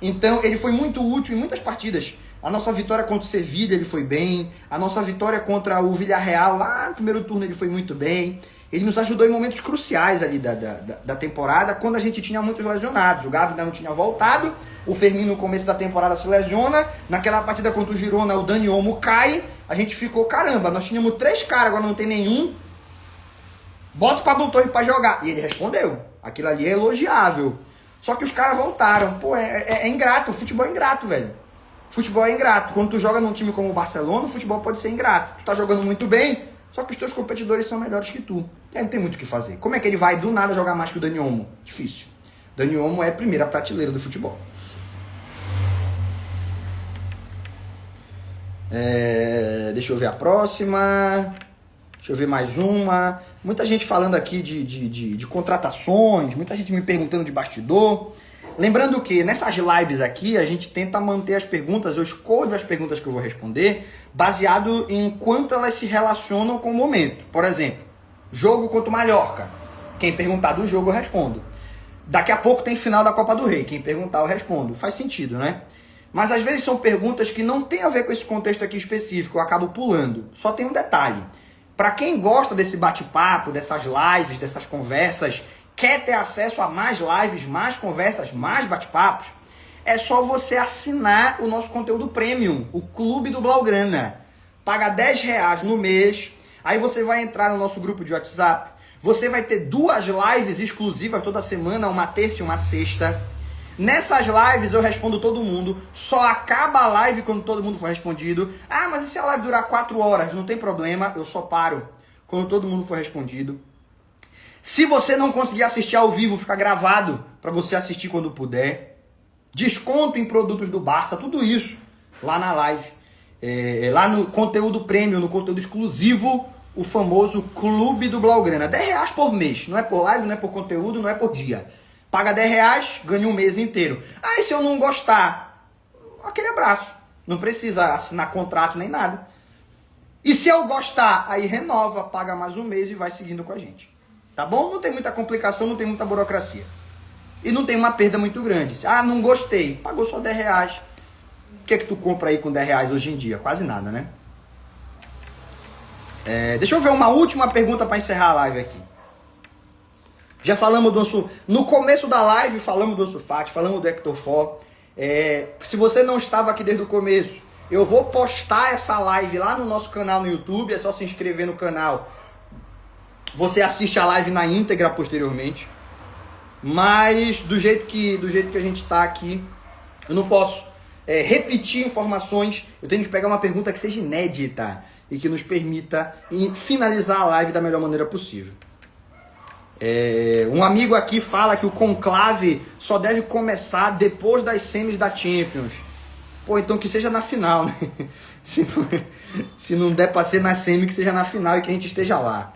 Então, ele foi muito útil em muitas partidas. A nossa vitória contra o Sevilla, ele foi bem. A nossa vitória contra o Villarreal, lá no primeiro turno, ele foi muito bem. Ele nos ajudou em momentos cruciais ali da temporada, quando a gente tinha muitos lesionados. O Gavi ainda não tinha voltado, o Fermin no começo da temporada se lesiona. Naquela partida contra o Girona, o Dani Olmo cai. A gente ficou, caramba, nós tínhamos 3 caras, agora não tem nenhum. Bota o Pablo Torre pra jogar. E ele respondeu. Aquilo ali é elogiável. Só que os caras voltaram. Pô, é ingrato. O futebol é ingrato, velho. Futebol é ingrato. Quando tu joga num time como o Barcelona, o futebol pode ser ingrato. Tu tá jogando muito bem, só que os teus competidores são melhores que tu. E aí não tem muito o que fazer. Como é que ele vai do nada jogar mais que o Dani Olmo? Difícil. Dani Olmo é a primeira prateleira do futebol. Deixa eu ver a próxima. Deixa eu ver mais uma. Muita gente falando aqui de contratações, muita gente me perguntando de bastidor. Lembrando que nessas lives aqui a gente tenta manter as perguntas, eu escolho as perguntas que eu vou responder baseado em quanto elas se relacionam com o momento. Por exemplo, jogo contra o Mallorca. Quem perguntar do jogo eu respondo. Daqui a pouco tem final da Copa do Rei. Quem perguntar eu respondo. Faz sentido, né? Mas às vezes são perguntas que não tem a ver com esse contexto aqui específico, eu acabo pulando. Só tem um detalhe. Para quem gosta desse bate-papo, dessas lives, dessas conversas, quer ter acesso a mais lives, mais conversas, mais bate-papos, é só você assinar o nosso conteúdo premium, o Clube do Blaugrana. Paga R$10 no mês, aí você vai entrar no nosso grupo de WhatsApp, você vai ter 2 lives exclusivas toda semana, uma terça e uma sexta. Nessas lives eu respondo todo mundo, só acaba a live quando todo mundo for respondido. Ah, mas e se a live durar 4 horas? Não tem problema, eu só paro quando todo mundo for respondido. Se você não conseguir assistir ao vivo, fica gravado para você assistir quando puder. Desconto em produtos do Barça, tudo isso lá na live. Lá no conteúdo premium, no conteúdo exclusivo, o famoso Clube do Blaugrana. R$10 por mês, não é por live, não é por conteúdo, não é por dia. Paga R$10, ganha um mês inteiro. Aí se eu não gostar, aquele abraço. Não precisa assinar contrato nem nada. E se eu gostar, aí renova, paga mais um mês e vai seguindo com a gente. Tá bom? Não tem muita complicação, não tem muita burocracia. E não tem uma perda muito grande. Ah, não gostei. Pagou só R$10. O que é que tu compra aí com R$10 hoje em dia? Quase nada, né? Deixa eu ver uma última pergunta para encerrar a live aqui. Já falamos do no começo da live, falamos do Ansu Fati, falamos do Hector For. Se você não estava aqui desde o começo, eu vou postar essa live lá no nosso canal no YouTube. É só se inscrever no canal. Você assiste a live na íntegra posteriormente. Mas do jeito que a gente está aqui, eu não posso repetir informações. Eu tenho que pegar uma pergunta que seja inédita e que nos permita finalizar a live da melhor maneira possível. Um amigo aqui fala que o conclave só deve começar depois das semis da Champions. Pô, então que seja na final, né? Se não der para ser na semi, que seja na final e que a gente esteja lá.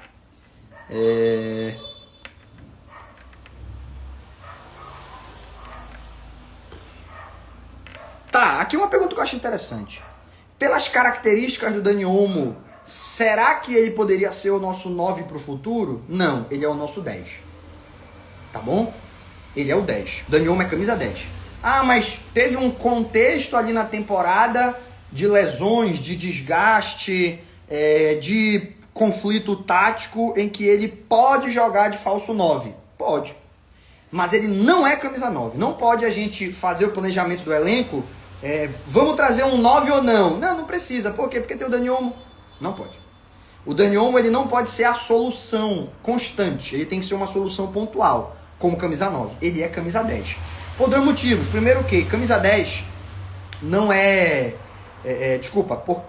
Tá, aqui uma pergunta que eu acho interessante. Pelas características do Dani Olmo, será que ele poderia ser o nosso 9 para o futuro? Não, ele é o nosso 10. Tá bom? Ele é o 10. Dani Olmo é camisa 10. Ah, mas teve um contexto ali na temporada de lesões, de desgaste, de conflito tático em que ele pode jogar de falso 9. Pode. Mas ele não é camisa 9. Não pode a gente fazer o planejamento do elenco. Vamos trazer um 9 ou não? Não, não precisa. Por quê? Porque tem o Dani Olmo. Não pode. O Dani Olmo, ele não pode ser a solução constante. Ele tem que ser uma solução pontual, como camisa 9. Ele é camisa 10. Por 2 motivos. Primeiro que camisa 10 não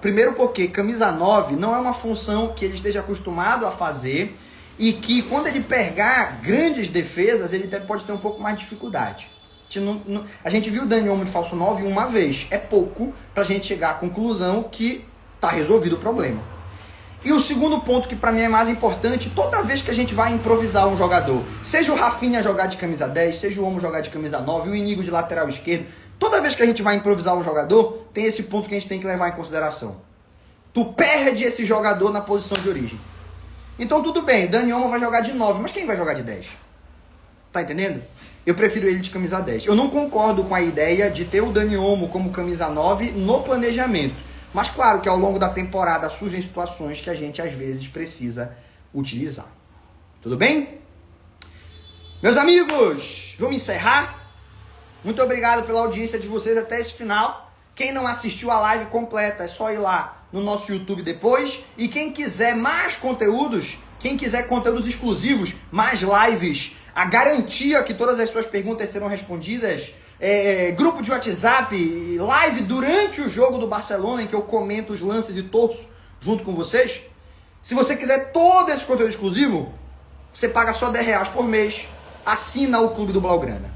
primeiro porque camisa 9 não é uma função que ele esteja acostumado a fazer e que quando ele pegar grandes defesas, ele pode ter um pouco mais de dificuldade. A gente viu o Dani Olmo de falso 9 uma vez. É pouco pra gente chegar à conclusão que tá resolvido o problema. E o segundo ponto que pra mim é mais importante, toda vez que a gente vai improvisar um jogador, seja o Rafinha jogar de camisa 10, seja o Olmo jogar de camisa 9, o Inigo de lateral esquerdo, toda vez que a gente vai improvisar um jogador, tem esse ponto que a gente tem que levar em consideração. Tu perde esse jogador na posição de origem. Então tudo bem, Dani Olmo vai jogar de 9, mas quem vai jogar de 10? Tá entendendo? Eu prefiro ele de camisa 10. Eu não concordo com a ideia de ter o Dani Olmo como camisa 9 no planejamento. Mas claro que ao longo da temporada surgem situações que a gente às vezes precisa utilizar. Tudo bem? Meus amigos, vamos encerrar? Muito obrigado pela audiência de vocês até esse final. Quem não assistiu a live completa é só ir lá no nosso YouTube depois. E quem quiser mais conteúdos, quem quiser conteúdos exclusivos, mais lives, a garantia que todas as suas perguntas serão respondidas, grupo de WhatsApp, live durante o jogo do Barcelona, em que eu comento os lances e torço junto com vocês. Se você quiser todo esse conteúdo exclusivo, você paga só R$10 por mês, assina o Clube do Blaugrana.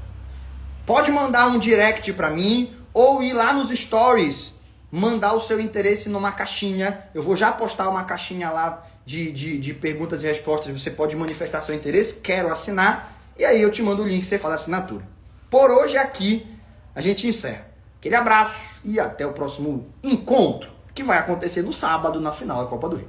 Pode mandar um direct pra mim, ou ir lá nos stories, mandar o seu interesse numa caixinha. Eu vou já postar uma caixinha lá de perguntas e respostas. Você pode manifestar seu interesse, quero assinar, e aí eu te mando o link e você faz a assinatura. Por hoje aqui a gente encerra. Aquele abraço e até o próximo encontro, que vai acontecer no sábado na final da Copa do Rei.